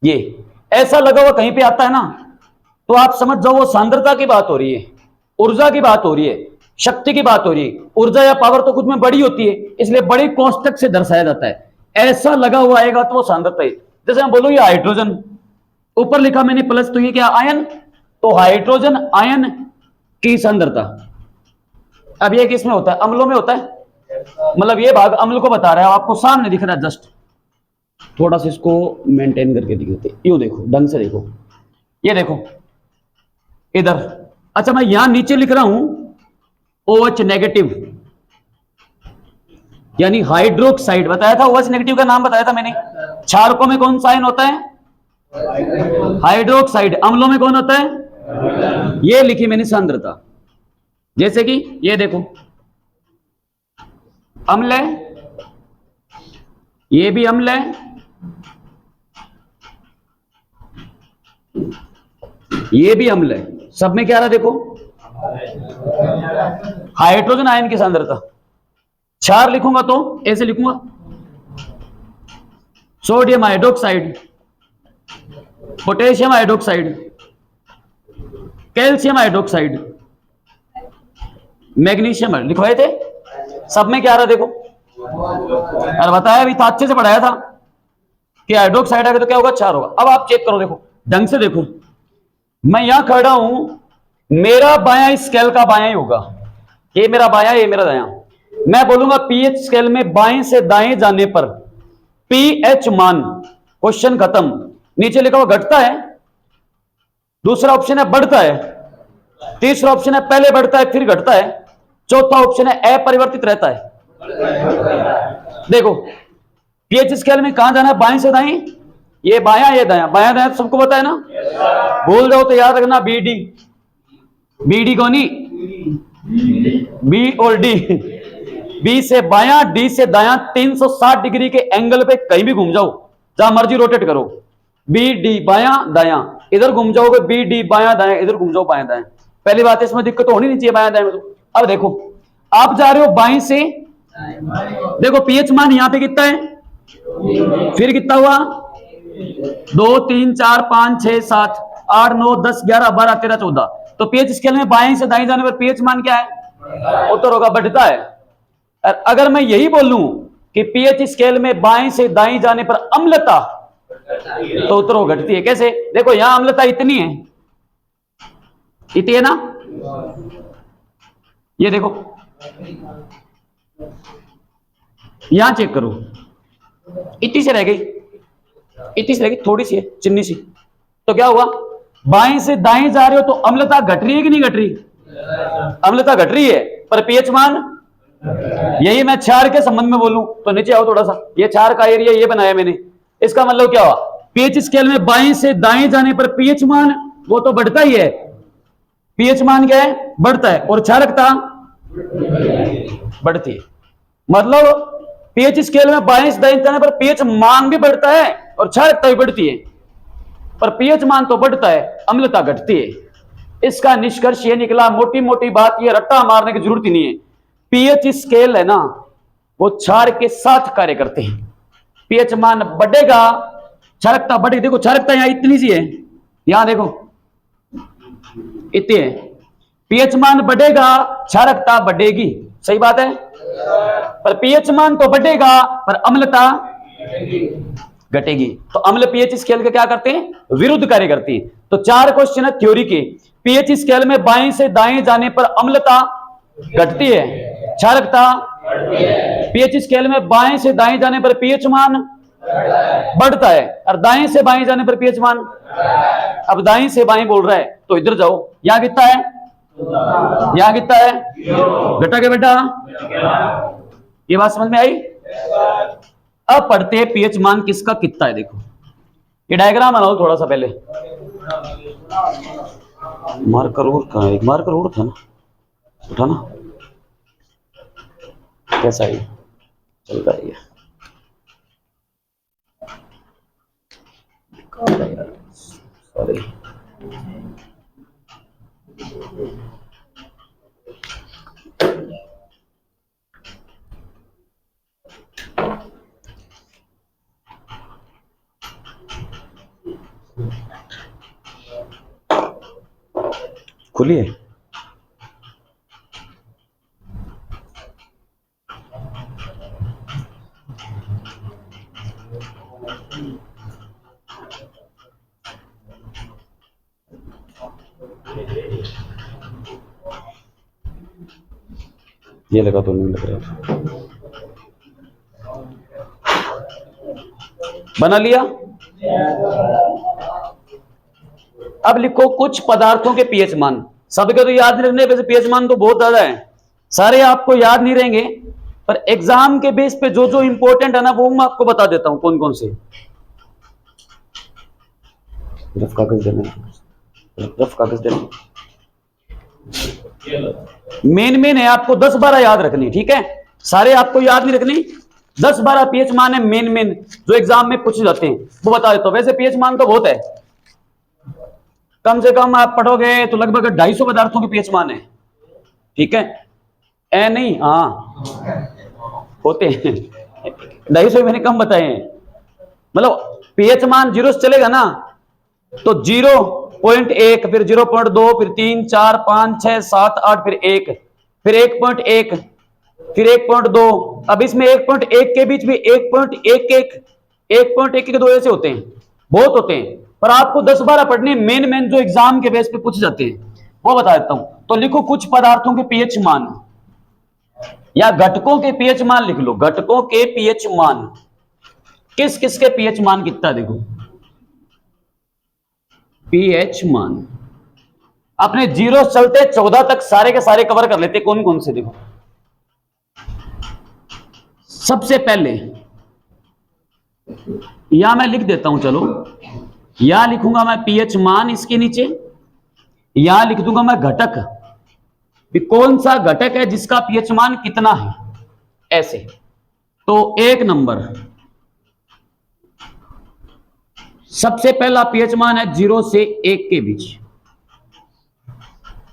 ये ऐसा लगा हुआ कहीं पे आता है ना, तो आप समझ जाओ वो सांद्रता की बात हो रही है, ऊर्जा की बात हो रही है, शक्ति की बात हो रही है। ऊर्जा या पावर तो कुछ में बड़ी होती है, इसलिए बड़ी कोष्टक से दर्शाया जाता है। ऐसा लगा हुआ आएगा तो वो सांद्रता है। जैसे मैं बोलूं ये हाइड्रोजन, ऊपर लिखा मैंने प्लस, तो ये क्या? आयन। तो हाइड्रोजन आयन की सांद्रता। अब ये किसमें होता है? अम्लों में होता है, मतलब ये भाग अम्ल को बता रहा है, आपको सामने दिख रहा है जस्ट। थोड़ा सा इसको मेंटेन करके दिखाते, यूं देखो, ढंग से देखो, ये देखो इधर। अच्छा, मैं यहां नीचे लिख रहा हूं OH नेगेटिव, यानी हाइड्रोक्साइड। बताया था OH नेगेटिव का नाम बताया था मैंने। क्षारकों में कौन सा आयन होता है? हाइड्रोक्साइड। अम्लों में कौन होता है? ये लिखी मैंने सांद्रता। जैसे कि ये देखो, अम्ल है, ये भी अम्ल है, ये भी अम्ल है, सब में क्या रहा देखो, हाइड्रोजन आयन की सांद्रता। क्षार लिखूंगा तो ऐसे लिखूंगा, sodium hydroxide, potassium hydroxide, calcium hydroxide, magnesium लिखवाए थे सब में क्या आ रहा देखो, अरे बताया भी था, अच्छे से पढ़ाया था कि हाइड्रोक्साइड आएगा तो क्या होगा, क्षार होगा। अब आप चेक करो, देखो ढंग से देखो, मैं यहां खड़ा हूं, मेरा बायां स्केल का बायां ही होगा, ये मेरा बायां, ये मेरा दायां। मैं बोलूंगा पीएच स्केल में बाएं से दाएं जाने पर पीएच मान, क्वेश्चन खत्म। नीचे लिखा हुआ घटता है, दूसरा ऑप्शन है बढ़ता है, तीसरा ऑप्शन है पहले बढ़ता है फिर घटता है, चौथा ऑप्शन है अपरिवर्तित रहता है। देखो पीएच स्केल में कहां जाना है, बाएं से दाएं, ये बायां ये दायां, बायां दायां सबको पता है ना, भूल जाओ तो याद रखना बीडी, बीडी को नहीं, बी और डी, बी से बायां डी से दायां, 360 डिग्री के एंगल पे कहीं भी घूम जाओ, जहां मर्जी रोटेट करो, बी डी बायां दायां, इधर घूम जाओगे बी डी बायां दायां, इधर घूम जाओ बायां दायां। पहली बात इसमें दिक्कत होनी नहीं चाहिए बायां दायां में। तो अब देखो आप जा रहे हो बाएं से, देखो पीएच मान यहां पे कितना है, फिर कितना हुआ 2 3 4 5 6 7 8 9 10 11 12 13 14, तो पीएच स्केल में बाएं से दाएं जाने पर पीएच मान क्या है, उत्तर होगा बढ़ता है। अगर मैं यही बोलूं कि पीएच स्केल में बाएं से दाएं जाने पर अम्लता, तो उत्तर हो घटती है। कैसे, देखो यहां अम्लता इतनी है, इतनी है ना, ये देखो यहां चेक करो, इतनी से रह गई, इतनी से रह गई, थोड़ी सी है चिन्नी सी, तो क्या हुआ, बाएं से दाएं जा रहे हो तो अम्लता घट रही है कि नहीं घट रही, अम्लता घट रही है, पर पीएच मान, यही मैं क्षार के संबंध में बोलूं तो नीचे आओ थोड़ा सा, ये क्षार का एरिया ये बनाया मैंने, इसका मतलब क्या हुआ, पीएच स्केल में बाएं से दाएं जाने पर पीएच मान वो तो बढ़ता ही है, पीएच मान क्या है, बढ़ता है, और क्षारकता बढ़ती है। मतलब पीएच स्केल में बाएं से दाएं जाने पर पीएच मान भी बढ़ता है और क्षारकता भी बढ़ती है, पर पीएच मान तो बढ़ता है, अम्लता घटती है। इसका निष्कर्ष ये निकला, मोटी मोटी बात ये, रट्टा मारने की जरूरत ही नहीं है, पीएच स्केल है ना वो क्षार के साथ कार्य करते हैं, पीएच मान बढ़ेगा क्षारकता बढ़ेगी। देखो क्षारकता यहां इतनी सी है, यहां देखो इतनी है, पीएच मान बढ़ेगा क्षारकता बढ़ेगी, सही बात है, पर पीएच मान तो बढ़ेगा पर अम्लता घटेगी। तो अम्ल पीएच स्केल के क्या करते हैं, विरुद्ध कार्य करती है। तो 4 क्वेश्चन है थ्योरी के, पीएच स्केल में बाएं से दाएं जाने पर अम्लता घटती है, क्षारकता, पीएच स्केल में बाएं से दाएं जाने पर पीएच मान बढ़ता है, और दाएं से बाएं जाने पर पीएच मान, अब दाएं से बाएं बोल रहा है तो इधर जाओ, यहां कितना है, यहां कितना है, घटा के बेटा, ये बात समझ में आई। अब पढ़ते हैं पीएच मान किसका कितना है। देखो ये डायग्राम बनाओ थोड़ा सा, पहले मार्कर और कहां है, एक मार्कर और था ना, उठाना, कैसा है चलता है ये, सॉरी खुलिए, ये लगा तो नहीं लग रहा, बना लिया। अब लिखो कुछ पदार्थों के पीएच मान, सबके तो याद नहीं रखने, वैसे पीएच मान तो बहुत ज्यादा है, सारे आपको याद नहीं रहेंगे, पर एग्जाम के बेस पे जो जो इंपॉर्टेंट है ना वो मैं आपको बता देता हूं कौन कौन से। रफ कागज देना, रफ कागज देना, मेन है, आपको 10-12 याद रखनी, ठीक है, सारे आपको याद नहीं रखनी, 10-12 पीएच मान है मेन जो एग्जाम में पूछे जाते हैं, वो बता देता हूं। वैसे पीएच मान तो बहुत है, कम से कम आप पढ़ोगे तो लगभग 250 पदार्थों के पीएच मान है, ठीक है, ए नहीं, हाँ होते हैं 250 मैंने कम बताए हैं, मतलब पीएच मान 0 से चलेगा ना, तो 0 0.1, फिर 0.2, फिर 3, 4, 5, 6, 7, 8, फिर 1, फिर 1.1, फिर 1.2। अब इसमें 1.1 के बीच में 1.11, 1.1 के दो ऐसे होते हैं, बहुत होते हैं, पर आपको 10-12 पढ़ने मेन जो एग्जाम के बेस पे पूछ जाते हैं वो बता देता हूं। तो लिखो कुछ पदार्थों के पीएच मान, या घटकों के पीएच मान लिख लो। घटकों के पीएच मान, किस किस के पीएच मान कितना, देखो पीएच मान अपने 0 चलते 14 तक सारे के सारे कवर कर लेते। कौन कौन से, देखो सबसे पहले या मैं लिख देता हूं, चलो या लिखूंगा मैं पीएच मान इसके नीचे, या लिख दूंगा मैं घटक, कौन सा घटक है जिसका पीएच मान कितना है, ऐसे। तो 1 नंबर सबसे पहला पीएच मान है 0 से 1 के बीच।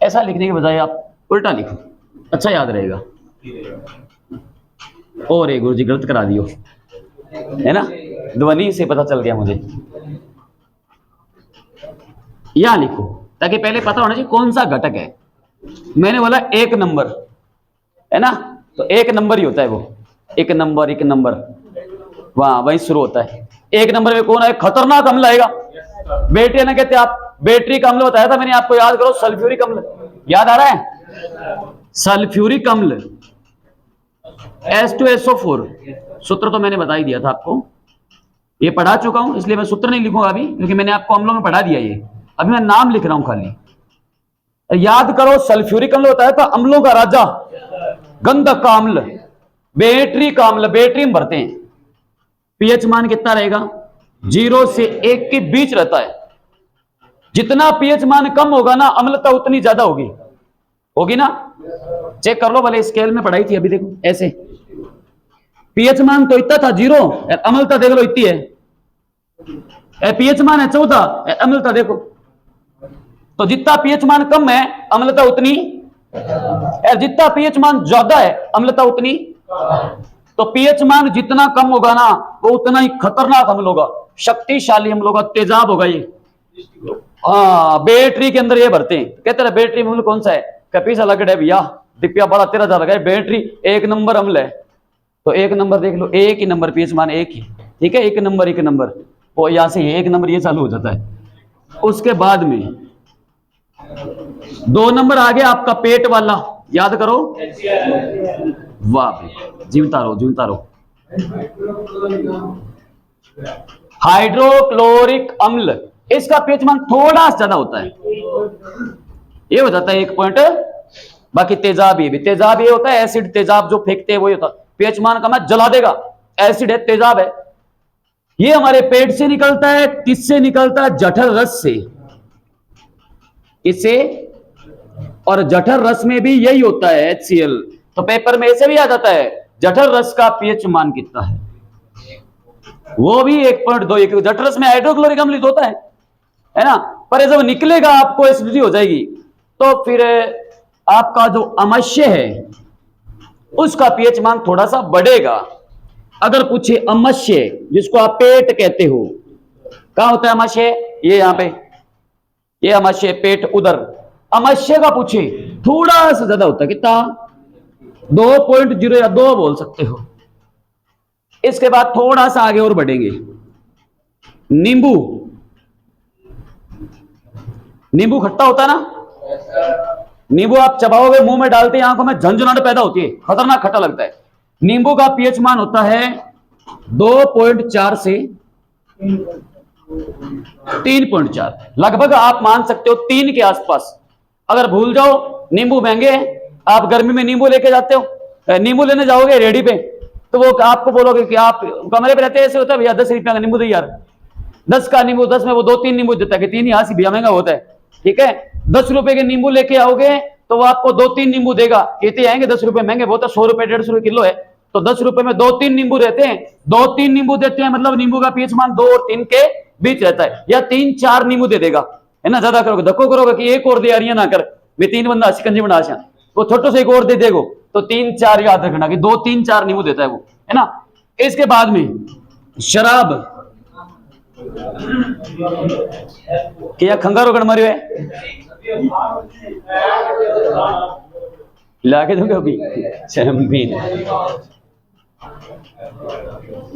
ऐसा लिखने के बजाय आप उल्टा लिखो, अच्छा याद रहेगा। और एक गुरुजी गलत करा दियो, है ना, ध्वनि से पता चल गया मुझे। या लिखो ताकि पहले पता होना चाहिए कौन सा घटक है। मैंने बोला 1 नंबर, है ना, तो 1 नंबर ही होता है वो, 1 नंबर, 1 नंबर वहां वही शुरू होता है। 1 नंबर में कौन है, खतरनाक अम्ल आएगा। बैटरी ना कहते आप, बैटरी का अम्ल बताया था मैंने आपको, याद करो, सल्फ्यूरिक अम्ल, याद आ रहा है, सल्फ्यूरिक अम्ल H2SO4, सूत्र तो मैंने बता ही दिया था आपको, ये पढ़ा चुका हूं, इसलिए मैं सूत्र नहीं लिखूंगा अभी, क्योंकि मैंने आपको अम्लों में पढ़ा दिया। ये अभी मैं नाम लिख रहा हूं खाली। याद करो, सल्फ्यूरिक अम्ल होता है तो अम्लों का राजा, गंधक का अम्ल, बैटरी का अम्ल, बैटरी में भरते हैं। पीएच मान कितना रहेगा, 0 से 1 के बीच रहता है। जितना पीएच मान कम होगा ना, अम्लता उतनी ज्यादा होगी ना। चेक कर लो, भले स्केल में पढ़ाई थी अभी, देखो ऐसे पीएच मान तो इतना था 0, अम्लता देख लो इतनी है। पीएच मान है 14, अम्लता देखो। तो जितना पीएच मान कम है अम्लता उतनी, जितना पीएच मान ज्यादा है अम्लता उतनी। तो पीएच मान जितना कम होगा ना, वो उतना ही खतरनाक अम्ल होगा, शक्तिशाली अम्ल होगा, तेजाब होगा ये। हाँ, बैटरी के अंदर ये भरते हैं। कहते हैं बैटरी में अम्ल कौन सा है, कपीस अलग है भैया, दिप्या बड़ा 13,000 लगा है, बैटरी 1 नंबर अम्ल है। तो 1 नंबर देख लो, 1 ही नंबर पीएच मान 1 ही, ठीक है, 1 नंबर, 1 नंबर, वो यहां से 1 नंबर ये चालू हो जाता है। उसके बाद में 2 नंबर आ गया आपका पेट वाला, याद करो, वाह, जीवता रहो, जीवता रहो। हाइड्रोक्लोरिक अम्ल, इसका पीएच मान थोड़ा ज्यादा होता है, ये हो जाता है 1 पॉइंट। बाकी तेजाब, ये भी तेजाब, ये होता है एसिड, तेजाब जो फेंकते हैं वही होता है। पीएच मान कम है, जला देगा, एसिड है, तेजाब है। ये हमारे पेट से निकलता है, किससे निकलता है, जठर रस से, इससे, और जठर रस में भी यही होता है HCl। तो पेपर में ऐसे भी आ जाता है जठर रस का पीएच मान कितना है, वो भी 1.2। जठर रस में हाइड्रोक्लोरिक अम्ल होता है ना, पर जब निकलेगा आपको एसिडिटी हो जाएगी, तो फिर आपका जो अमश्य है उसका पीएच मान थोड़ा सा बढ़ेगा। अगर पूछे अमश्य, जिसको आप पेट कहते हो, कहां होता है अमश्य, ये यहां पे, ये अमश्य, पेट उधर। अमश्य का पूछे थोड़ा सा ज्यादा होता है, कितना, 2.0 या 2 बोल सकते हो। इसके बाद थोड़ा सा आगे और बढ़ेंगे, नींबू, नींबू खट्टा होता है ना, नींबू आप चबाओगे, मुंह में डालते हैं, आंखों में झंझनाहट पैदा होती है, खतरनाक खट्टा लगता है। नींबू का पीएच मान होता है 2.4 से 3.4, लगभग आप मान सकते हो 3 के आसपास। अगर भूल जाओ, नींबू महंगे हैं, आप गर्मी में नींबू लेके जाते हो, नींबू लेने जाओगे रेडी पे, तो वो आपको बोलोगे कि आप कमरे पे रहते हैं, ऐसे होता है भैया 10 रुपया का नींबू दे यार, 10 का नींबू, 10 में वो 2-3 नींबू देता है कि 3 यहाँ से भैया महंगा होता है, ठीक है। 10 रुपए के नींबू लेके आओगे तो वो आपको 2-3 नींबू देगा, कहते आएंगे 10 रुपए महंगे बहुत है, 100 रुपए 150 रुपए किलो है, तो 10 रुपए में 2-3 नींबू रहते हैं, 2-3 नींबू देते हैं, मतलब नींबू का पीएच मान 2 और 3 के बीच रहता है, या 3-4 नींबू दे देगा, है ना। ज्यादा करोगे, धक्को करोगे कि एक और दे यार, ना कर, मैं 3 बंदा शिकंजी बना, वो छोटो से एक और दे देगो, तो 3-4 याद रखना कि 2-3-4 नींबू देता है वो, है ना। इसके बाद में शराब, क्या खंगारो गण मरियो है लाके दोगे अभी चैंपियन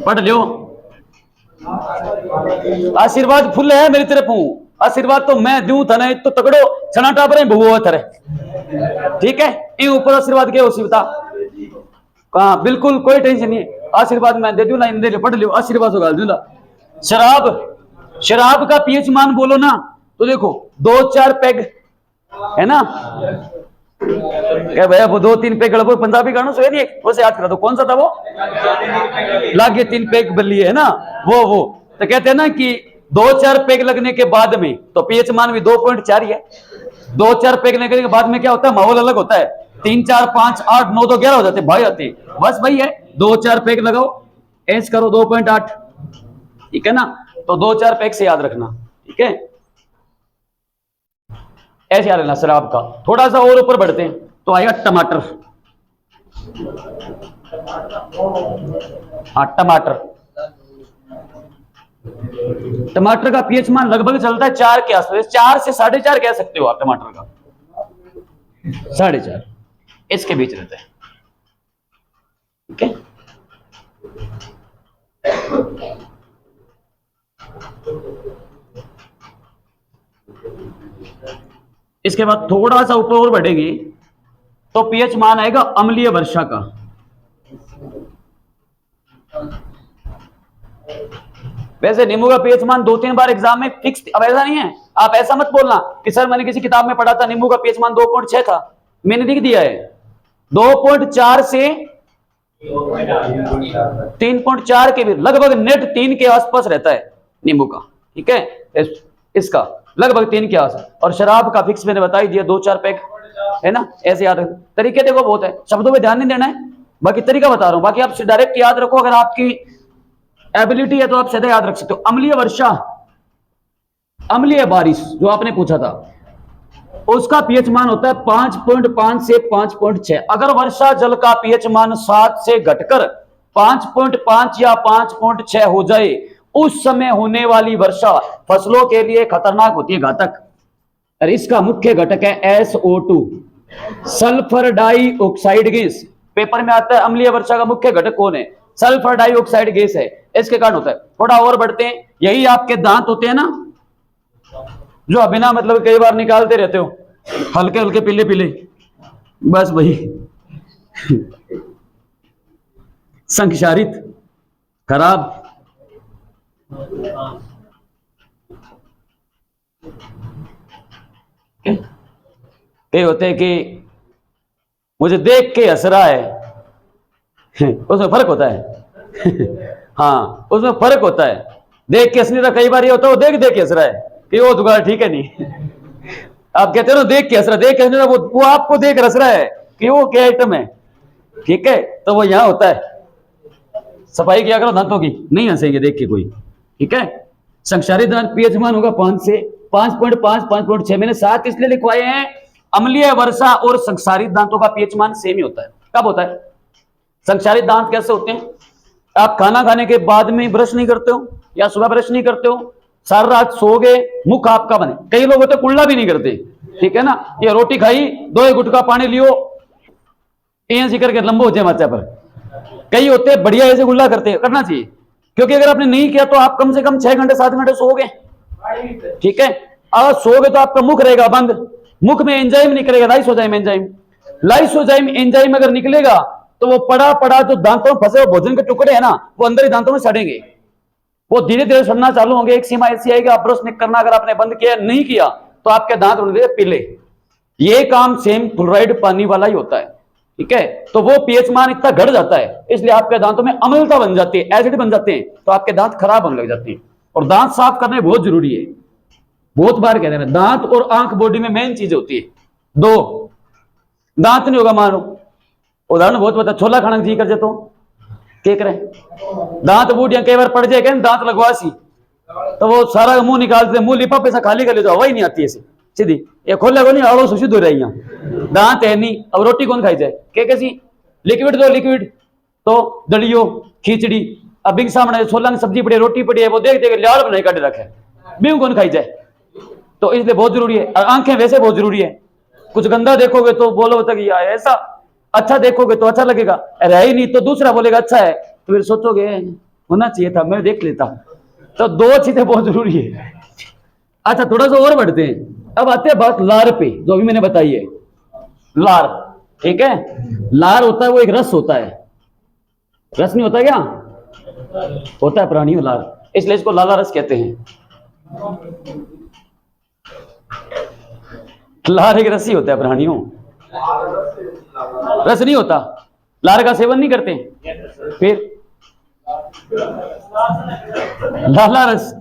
पढ़ लियो। आशीर्वाद फुल है मेरी तरफ हूं, आशीर्वाद तो मैं दूं था तो तगड़ो छना टापरे बहु थरे, ठीक है। इन ऊपर आशीर्वाद के उसी बता कहा, बिल्कुल कोई टेंशन नहीं है, आशीर्वाद मैं दे दूं ना, दे पढ़ लियो, आशीर्वाद गाल दूंगा। शराब, शराब का पीएच मान बोलो ना तो देखो 2-4 पैग है ना, क्या भैया वो 2-3 पैग गड़बो पंजाबी गानों से नहीं वैसे याद करा दो, कौन सा था वो, लागे 3 पैग बल्ली है ना, वो तो कहते हैं ना कि 2-4 पैग लगने के बाद में तो पीएच मान भी 2.4 ही है। 2-4 पैग लगने के बाद में क्या होता है, माहौल अलग होता है, 3, 4, 5, 8, 9 तो 11 हो जाते भाई आते, बस भाई है 2-4 पैग लगाओ ऐस करो 2.8, ठीक है ना। तो 2-4 पैग से याद रखना, ठीक है, ऐसे याद रखना शराब का। थोड़ा सा और ऊपर बढ़ते हैं तो आएगा टमाटर। हाँ टमाटर, टमाटर का पीएच मान लगभग चलता है 4 के आसपास, 4 से 4.5 कह सकते हो आप टमाटर का, 4.5 इसके बीच रहता है, ठीक है। इसके बाद थोड़ा सा ऊपर और बढ़ेगी तो पीएच मान आएगा अम्लीय वर्षा का। वैसे नींबू का पीएच मान 2-3 बार एग्जाम में फिक्स, अब ऐसा नहीं है, आप ऐसा मत बोलना कि सर मैंने किसी किताब में पढ़ा था नींबू का पीएच मान 2.6 था, मैंने लिख दिया है 2.4 से 3.4 के भी लगभग नेट 3 के आसपास रहता है नींबू का, ठीक है, इसका लगभग 3 के आसपास। और शराब का फिक्स मैंने बता ही दिया 2-4 पैक है ना, ऐसे याद रखो। तरीके देखो बहुत है, शब्दों पे ध्यान नहीं देना है, बाकी तरीका बता रहा हूं, बाकी आप डायरेक्ट याद रखो, अगर आपकी एबिलिटी है तो आप सीधे याद रख सकते हो। अम्लीय वर्षा, अम्लीय बारिश जो आपने पूछा था, उसका पीएच मान होता है 5.5 से 5.6। अगर वर्षा जल का पीएच मान 7 से घटकर 5.5 या 5.6 हो जाए, उस समय होने वाली वर्षा फसलों के लिए खतरनाक होती है, घातक। और इसका मुख्य घटक है SO2, sulphur dioxide gas. Paper में आता है अम्लीय वर्षा का मुख्य घटक कौन है, सल्फर डाइऑक्साइड गैस है, इसके कारण होता है। थोड़ा और बढ़ते हैं, यही आपके दांत होते हैं ना जो बिना मतलब कई बार निकालते रहते हो, हल्के हल्के पीले पीले, बस वही संक्षारित, खराब, ये होते हैं कि मुझे देख के हंस रहा है उसमें फर्क होता है हाँ उसमें फर्क होता है, देख के हंसने का कई बार ये होता है वो देख देख के हंस रहा है कि वो जुगाड़ ठीक है नहीं आप कहते हो ना देख के हंस रहा, देख के हंसने का वो आपको देख हंस रहा है कि वो क्या आइटम है, ठीक है। तो वो यहां होता है, सफाई किया करो दांतों की, नहीं हंसेंगे देख के कोई, ठीक है। संक्षारित दांत पीएच मान होगा 5 से 5.5 5.6, मैंने 7 इसलिए लिखवाए हैं, अम्लीय वर्षा और संक्षारित दांतों का पीएच मान सेम ही होता है। कब होता है संक्षारित दांत, कैसे होते हैं, आप खाना खाने के बाद में ब्रश नहीं करते हो या सुबह ब्रश नहीं करते हो, सारी रात सो गए, मुख आपका बने, कई लोग होते कुल्ला भी नहीं करते, ठीक है ना, ये रोटी खाई 2 गुटका पानी लियो ऐसे करके लंबो हो जाए माचा पर, कई होते बढ़िया ऐसे गुल्ला करते, करना चाहिए, क्योंकि अगर आपने नहीं किया तो आप कम से कम 6 घंटे 7 घंटे सोओगे, ठीक है। अगर सोओगे तो आपका मुख रहेगा बंद, मुख में एंजाइम निकलेगा, लाइसोजाइम एंजाइम, लाइसोजाइम एंजाइम अगर निकलेगा तो वो पड़ा पड़ा जो दांतों में फंसे भोजन के टुकड़े है ना, वो अंदर ही दांतों में सड़ेंगे, वो धीरे धीरे सड़ना चालू होंगे। एक सीमा ऐसी आएगी, आप ब्रश नहीं करना अगर आपने बंद किया नहीं किया तो आपके दांत होने पीले, ये काम सेम फ्लोराइड पानी वाला ही होता है, ठीक है। तो वो पीएच मान इतना घट जाता है, इसलिए आपके दांतों में अम्लता बन जाती है, एसिड बन जाते हैं, तो आपके दांत खराब होने लग जाते हैं। और दांत साफ करने बहुत जरूरी है, बहुत बार कहते हैं दांत और आंख बॉडी में मेन चीज होती है, 2 दांत नहीं होगा, मानो उदाहरण बहुत पता, छोला खाना जी कर जाए तो क्या करे, दांत बूढ़िया कई बार पड़ जाएगा दांत लगवासी, तो वो सारा मुंह निकालते, मुंह लिपा पैसा खाली कर ले तो हवा नहीं आती ऐसे सीधी, ये खोले को नहीं आड़ो सुशुद्ध हो रही है, दांत है नहीं। अब रोटी कौन खाई जाए, क्या कैसी लिक्विड दो, लिक्विड तो दलियो खिचड़ी, अब बिग सामने छोला की सब्जी पड़ी, रोटी पड़ी है, वो देख देख लाल बनाई काटे रखे, बिंग कौन खाई जाए, तो इसलिए बहुत जरूरी है। और आंखें वैसे बहुत जरूरी है। कुछ गंदा देखोगे तो बोलो तक यार ऐसा, अच्छा देखोगे तो अच्छा लगेगा, रह ही नहीं तो दूसरा बोलेगा अच्छा है, तो फिर सोचोगे होना चाहिए था, मैं देख लेता। तो दो चीजें बहुत जरूरी है। अच्छा थोड़ा सा और बढ़ते हैं, अब आते हैं बात लार पे, जो अभी मैंने बताई है लार। ठीक है, लार होता है वो एक रस होता है, रस नहीं होता क्या, होता है प्राणी में लार, इसलिए इसको लाला रस कहते हैं। लार एक रस ही होता है प्राणियों, रस नहीं होता। लार का सेवन नहीं करते, फिर लाला रस।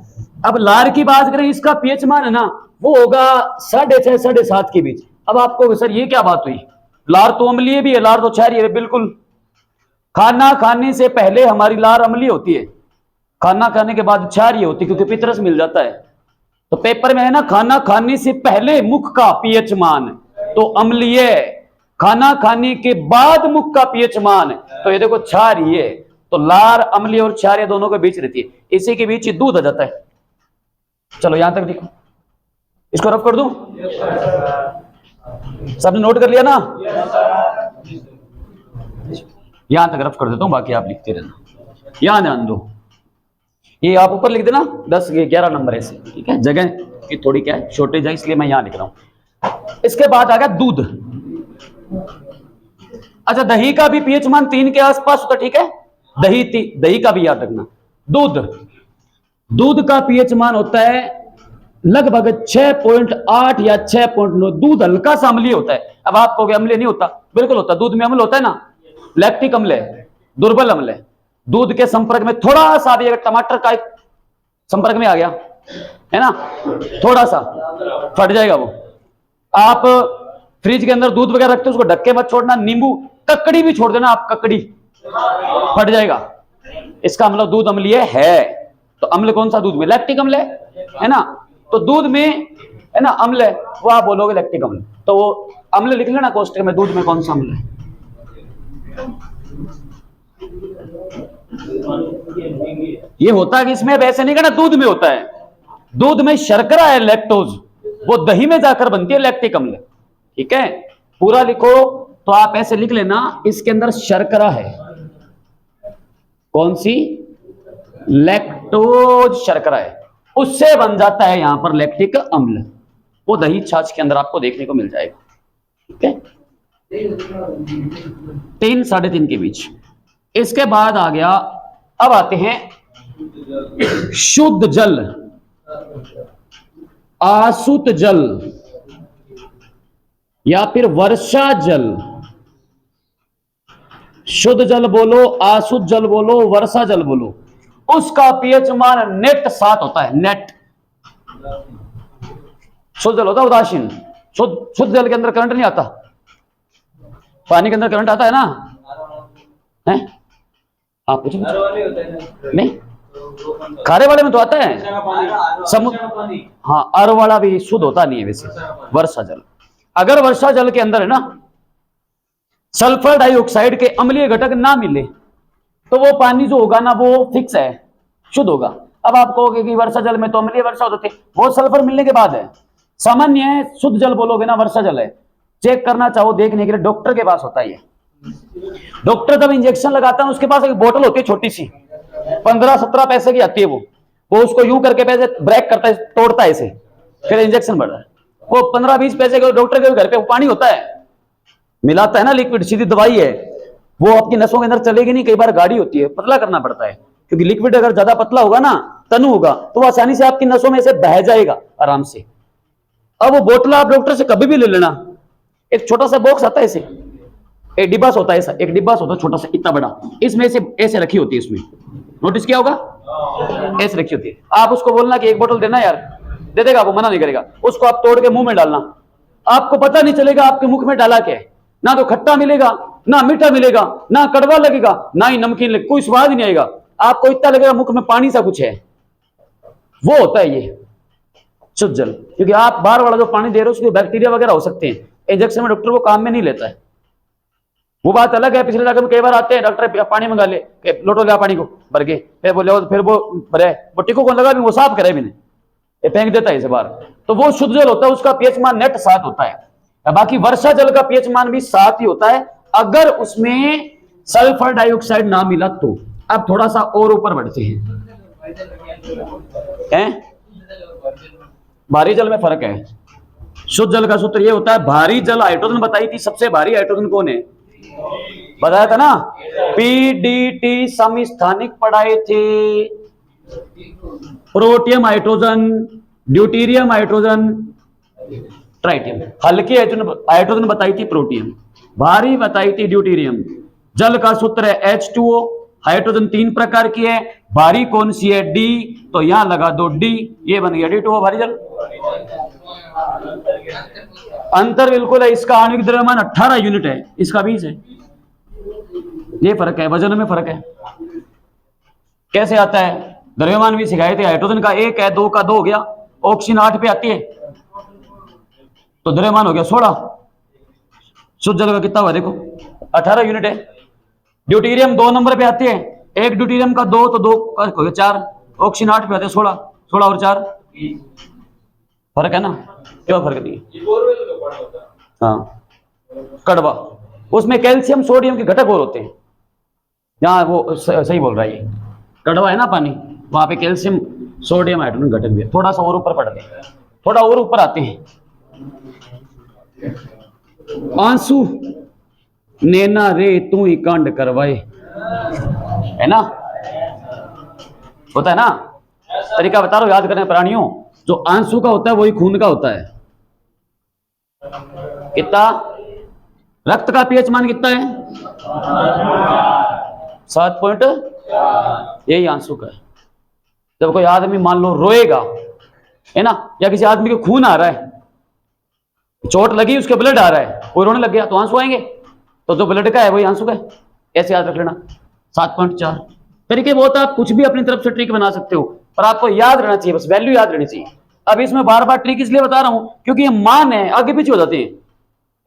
अब लार की बात करें, इसका पीएच मान है ना वो होगा 6.5 7.5 के बीच। अब आपको सर ये क्या बात हुई, लार तो अम्लीय भी है, लार तो क्षारीय है, बिल्कुल। खाना खाने से पहले हमारी लार अम्लीय होती है, खाना खाने के बाद क्षारीय होती है, क्योंकि पित्तरस मिल जाता है। तो पेपर में है ना, खाना खाने से पहले मुख का पीएच मान तो अम्लीय, खाना खाने के बाद मुख का पीएच मान तो ये देखो क्षारीय। तो लार अम्लीय और क्षारीय दोनों के बीच रहती है, इसी के बीच दूध आ जाता है। चलो यहां तक देखो, इसको रफ कर दूं, सबने नोट कर लिया ना, यहां तक रफ कर देता हूं, बाकी आप लिखते रहना। यहां ध्यान दो, ये आप ऊपर लिख देना 10 11 नंबर ऐसे, ठीक है, जगह की थोड़ी क्या है शॉर्टेज है, इसलिए मैं यहां लिख रहा हूं। इसके बाद आ गया दूध। अच्छा दही का भी पीएच मान 3 के आसपास होता, ठीक है, दही का भी याद रखना। दूध का पीएच मान होता है लगभग 6.8 या 6.9। दूध हल्का सा अम्लीय होता है। अब आप कहोगे अम्लीय नहीं होता, बिल्कुल होता, दूध में अम्ल होता है ना, लैक्टिक अम्ल है, दुर्बल अम्ल है। दूध के संपर्क में थोड़ा सा भी अगर टमाटर का संपर्क में आ गया है ना, थोड़ा सा फट जाएगा वो। आप फ्रिज के अंदर दूध वगैरह रखते हो, उसको ढक के मत छोड़ना, नींबू ककड़ी भी छोड़ देना आप, ककड़ी फट जाएगा, इसका मतलब दूध अम्लीय है। तो अम्ल कौन सा दूध में, लैक्टिक अम्ल है ना, तो दूध में है ना अम्ल है, वो आप बोलोगे लैक्टिक अम्ल, तो वो अम्ल लिख लेना कोष्टक में, दूध में कौन सा अम्ल है। ये होता है कि इसमें वैसे नहीं करना, दूध में होता है, दूध में शर्करा है लैक्टोज, वो दही में जाकर बनती है लैक्टिक अम्ल, ठीक है। पूरा लिखो तो आप ऐसे लिख लेना, इसके अंदर शर्करा है, कौन सी, लैक्टोज शर्करा है, उससे बन जाता है यहां पर लैक्टिक अम्ल, वो दही छाछ के अंदर आपको देखने को मिल जाएगा, ठीक है, 3 3.5 के बीच। इसके बाद आ गया, अब आते हैं शुद्ध जल, आसुत जल या फिर वर्षा जल। शुद्ध जल बोलो, आसुत जल बोलो, वर्षा जल बोलो, उसका पीएच मान नेट 7 होता है, नेट। शुद्ध जल होता है उदासीन, शुद्ध जल के अंदर करंट नहीं आता, पानी के अंदर करंट आता है ना, है आप कुछ नहीं, खारे वाले में तो आता है समुद्र, हाँ अर वाला भी शुद्ध होता नहीं है वैसे। वर्षा जल, अगर वर्षा जल के अंदर है ना सल्फर डाइऑक्साइड के अम्लीय घटक ना मिले तो वो पानी जो होगा ना वो फिक्स है, शुद्ध होगा। अब आप कहोगे कि वर्षा जल में तो अम्लीय वर्षा होती है, वो सल्फर मिलने के बाद है। सामान्य है, शुद्ध जल बोलोगे ना वर्षा जल है, चेक करना चाहो देखने के लिए डॉक्टर के पास होता है। डॉक्टर जब इंजेक्शन लगाता है उसके पास एक बोतल होती है छोटी सी, 15-17 पैसे की आती है, वो उसको यूं करके पैसे ब्रेक करता है, तोड़ता है इसे, फिर इंजेक्शन बढ़ रहा है। वो 15-20 पैसे के डॉक्टर के घर पे पानी होता है, मिलाता है ना लिक्विड, सीधी दवाई है, वो आपकी नसों के अंदर चलेगी नहीं, कई बार गाढ़ी होती है, पतला करना पड़ता है, क्योंकि लिक्विड अगर ज्यादा पतला होगा ना, तनु होगा, तो वो आसानी से आपकी नसों में से बह जाएगा आराम से। अब वो बोतल आप डॉक्टर से कभी भी ले लेना, एक छोटा सा बॉक्स आता है इसे, एक डिब्बा होता है ऐसा, एक डिब्बा होता है छोटा सा इतना बड़ा, इसमें से ऐसे रखी होती है, इसमें नोटिस किया होगा ऐसे रखी होती है। आप उसको बोलना कि एक बोतल देना यार, दे देगा, वो मना नहीं करेगा। उसको आप तोड़ के मुंह में डालना, आपको पता नहीं चलेगा आपके मुख में डाला क्या है, ना तो खट्टा मिलेगा, ना मीठा मिलेगा, ना कड़वा लगेगा, ना ही नमकीन लगेगा, कोई स्वाद ही नहीं आएगा, आपको इतना लगेगा मुख में पानी सा कुछ है। वो होता है ये शुद्ध जल, क्योंकि आप बाहर वाला जो पानी दे रहे हो उसमें बैक्टीरिया वगैरह हो सकते हैं, इंजेक्शन में डॉक्टर वो काम में नहीं लेता है, वो बात अलग है। पिछले जगह में कई बार आते हैं डॉक्टर, पानी मंगा ले, लोटो ले पानी को भर के, फिर वो टिको को लगा भी वो साफ करे भी नहीं, ये फेंक देता है इसे बाहर, तो वो शुद्ध जल होता है, उसका पीएच मान नेट 7 होता है। बाकी वर्षा जल का पीएच मान भी 7 ही होता है अगर उसमें सल्फर डाइऑक्साइड ना मिला तो। अब थोड़ा सा और ऊपर बढ़ते हैं। भारी जल में फर्क है। शुद्ध जल का सूत्र ये होता है, भारी जल हाइड्रोजन बताई थी, सबसे भारी हाइड्रोजन कौन है बताया था ना, पीडीटी समस्थानिक पढ़ाए थे। Protium hydrogen, deuterium hydrogen, tritium. हल्की हाइड्रोजन बताई थी प्रोटियम, भारी बताई थी ड्यूटीरियम। जल का सूत्र है H2O। हाइड्रोजन 3 प्रकार की है, भारी कौन सी है D, तो यहां लगा दो D, ये बन गया D2O भारी जल। अंतर बिल्कुल है, इसका आणविक द्रव्यमान 18 यूनिट है, इसका 20 है। ये फर्क है, वजन में फर्क है। कैसे आता है, द्रव्यमान भी सिखाए थे, हाइड्रोजन का 1 है, 2 का 2 हो गया, ऑक्सीजन 8 पे आती है तो द्रव्यमान हो गया 16। शुद्ध जल का कितना हुआ देखो, 18 यूनिट है। ड्यूटीरियम 2 नंबर पे आती है, 1 ड्यूटीरियम का 2 तो 2 का हो गया 4, ऑक्सीजन 8 पे आते हैं 16, 16 और 4 फर्क है ना, क्यों फर्क नहीं है। हाँ कड़वा, उसमें कैल्शियम सोडियम के घटक और होते हैं, यहाँ वो सही बोल रहा है, ये कड़वा है ना पानी, वहां पे कैल्शियम सोडियम हाइड्रोजन घटक भी है। थोड़ा सा और ऊपर पढ़ते हैं, थोड़ा और ऊपर आते हैं। आंसू नैना रे तू ही कांड करवाए, है ना, होता है ना। तरीका बता रहा हूं याद करने प्राणियों, जो आंसू का होता है वही खून का होता है। कितना, रक्त का पीएच मान कितना है 7. यही आंसू का है। जब कोई आदमी मान लो रोएगा, है ना, या किसी आदमी को खून आ रहा है, चोट लगी उसके ब्लड आ रहा है, कोई रोने लग गया तो आंसू आएंगे, तो जो ब्लड का है वही आंसू का है, ऐसे याद रख लेना। 7.4 तरीके बहुत, आप कुछ भी अपनी तरफ से ट्रिक बना सकते हो, पर आपको याद रहना चाहिए, बस वैल्यू याद रहनी चाहिए। अब इसमें बार बार ट्रिक इसलिए बता रहा हूं क्योंकि ये मान है, आगे पीछे हो जाते हैं,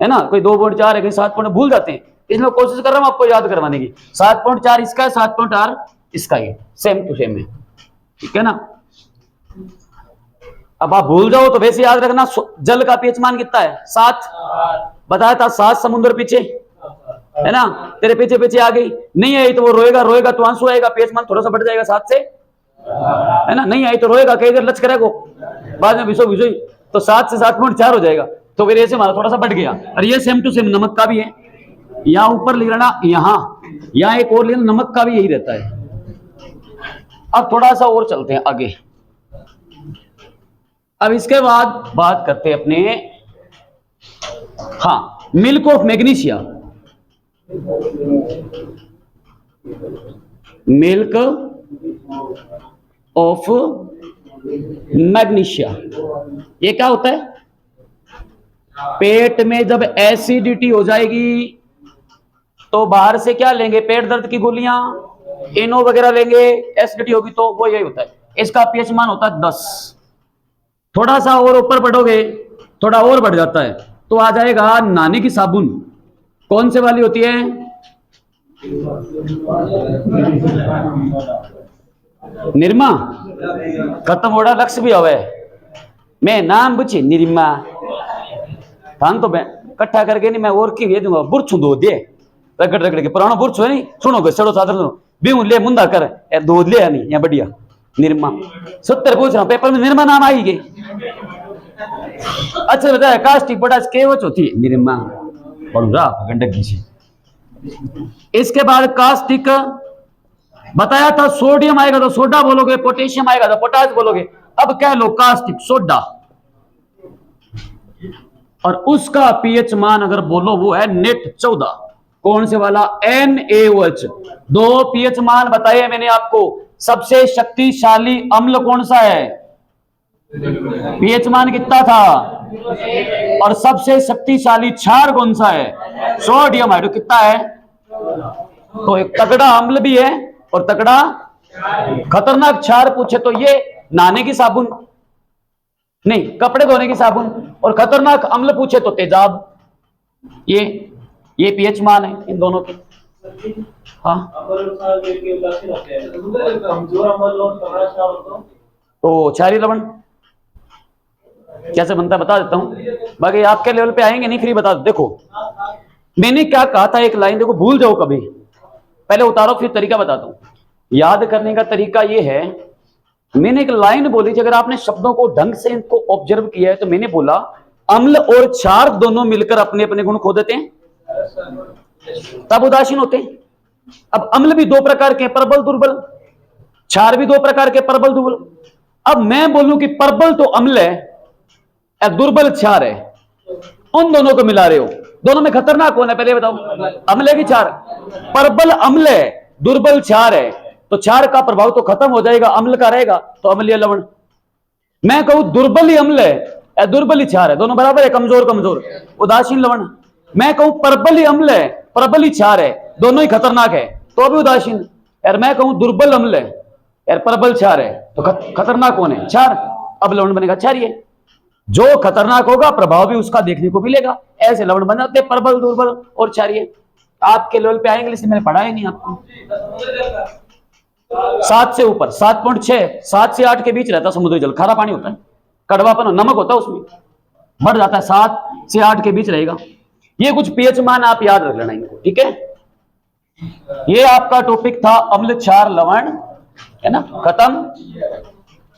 है ना, कोई 2.4 है, कोई 7 भूल जाते हैं, इसलिए कोशिश कर रहा हूं आपको याद करवाने की। 7.4 इसका है, 7.8 इसका ही, सेम टू सेम है, ठीक है ना। अब आप भूल जाओ तो वैसे याद रखना, जल का पीएच मान कितना है 7, बताया था 7 समुद्र पीछे, है ना, तेरे पीछे पीछे आ गई, नहीं आई तो वो रोएगा, रोएगा तो आंसू आएगा, पीएच मान थोड़ा सा बढ़ जाएगा 7 से, है ना, नहीं आई तो रोएगा, कई देर लच करेगा, बाद में भिसो भिसो तो 7 से 7.4 हो जाएगा, तो फिर ऐसे मारा थोड़ा सा बढ़ गया। और ये सेम टू सेम नमक का भी है, यहां ऊपर लिख लेना, यहां एक और लेना, नमक का भी यही रहता है। अब थोड़ा सा और चलते हैं आगे। अब इसके बाद बात करते हैं अपने, हाँ, milk of magnesia, milk of magnesia, ये क्या होता है, पेट में जब एसिडिटी हो जाएगी तो बाहर से क्या लेंगे, पेट दर्द की गोलियां, इनो वगैरह लेंगे, एसिडिटी होगी तो वो यही होता है। इसका पीएच मान होता है 10। थोड़ा सा और ऊपर बढ़ोगे, थोड़ा और बढ़ जाता है तो आ जाएगा नहाने की साबुन, कौन से वाली होती है, निरमा, खत्म हो रहा, लक्ष्य भी हवे, मैं नाम पूछे निरमा, थान तो इकट्ठा करके नहीं मैं और की दूंगा, बुरछू दो दे रगड़ रगड़ के, पुराना बुरछू है नहीं, सुनो गो चलो साधन सुनो, बीऊ ले मुंदा कर दो ले नहीं, या बढ़िया निरमा। 70 पूछ रहा हूं, पेपर में निरमा नाम आई गई। अच्छा बताया, कास्टिक पोटास केवच होती है निरमा, गंडक से। इसके बाद कास्टिक बताया था, सोडियम आएगा तो सोडा बोलोगे, पोटेशियम आएगा तो पोटास बोलोगे, अब कह लो कास्टिक सोडा, और उसका पीएच मान अगर बोलो वो है नेट 14, कौन से वाला, NaOH। 2 पीएच मान बताए मैंने आपको, सबसे शक्तिशाली अम्ल कौन सा है, पीएच मान कितना था, और सबसे शक्तिशाली क्षार कौन सा है, सोडियम हाइड्रो, कितना है, तो एक तगड़ा अम्ल भी है और तगड़ा खतरनाक क्षार पूछे तो ये नहाने की साबुन नहीं, कपड़े धोने की साबुन, और खतरनाक अम्ल पूछे तो तेजाब, ये पीएच मान है इन दोनों के। हाँ तो क्षारीय लवण, कैसे बनता है बता देता हूं, बाकी आपके लेवल पे आएंगे नहीं, फिर बता दो। देखो मैंने क्या कहा था, एक लाइन देखो, भूल जाओ कभी, पहले उतारो फिर तरीका बताता हूं। याद करने का तरीका यह है, मैंने एक लाइन बोली थी, अगर आपने शब्दों को ढंग से इनको ऑब्जर्व किया है तो मैंने बोला अम्ल और क्षार दोनों मिलकर अपने अपने गुण खो देते हैं, तब उदासीन होते हैं। अब अम्ल भी दो प्रकार के, प्रबल दुर्बल, क्षार भी दो प्रकार के, प्रबल दुर्बल। अब मैं बोलूं कि प्रबल तो अम्ल है या दुर्बल क्षार है, उन दोनों को मिला रहे हो, दोनों में खतरनाक कौन है पहले बताओ? अम्ल है कि क्षार? प्रबल अम्ल है, दुर्बल क्षार है, तो क्षार का प्रभाव तो खत्म हो जाएगा, अम्ल का रहेगा, तो अम्लीय लवण। मैं कहूं दुर्बल ही अम्ल है या दुर्बल ही क्षार है, दोनों बराबर है, कमजोर कमजोर, उदासीन लवण। मैं कहूं प्रबल ही अम्ल है, प्रबल ही क्षार है, दोनों ही खतरनाक है, तो भी उदासीन। यार मैं कहूं दुर्बल अम्ल है यार प्रबल क्षार है, तो खतरनाक कौन है? क्षार। अब लवण बनेगा क्षारीय, जो खतरनाक होगा प्रभाव भी उसका देखने को मिलेगा, ऐसे लवण बन जाते हैं प्रबल दुर्बल और क्षारीय। आपके लेवल पे आएंगे, इसलिए मैंने पढ़ा ही नहीं आपको। 7 से ऊपर 7.6, 7 से 8 के बीच रहता समुद्री जल, खारा पानी होता है, कड़वापन नमक होता है उसमें, बढ़ जाता है 7 से 8 के बीच रहेगा। ये कुछ पीएच मान आप याद रख लेना इनको, ठीक है? ये आपका टॉपिक था अम्ल क्षार लवण, है ना, खत्म।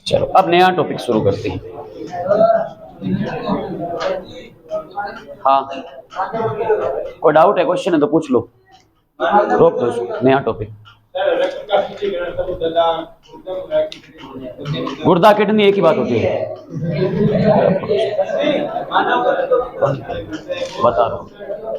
चलो अब नया टॉपिक शुरू करते हैं। हाँ कोई डाउट है, क्वेश्चन है तो पूछ लो, रोक दो इसको, नया टॉपिक। गुर्दा किडनी एक ही बात होती है, बता रहा हूँ।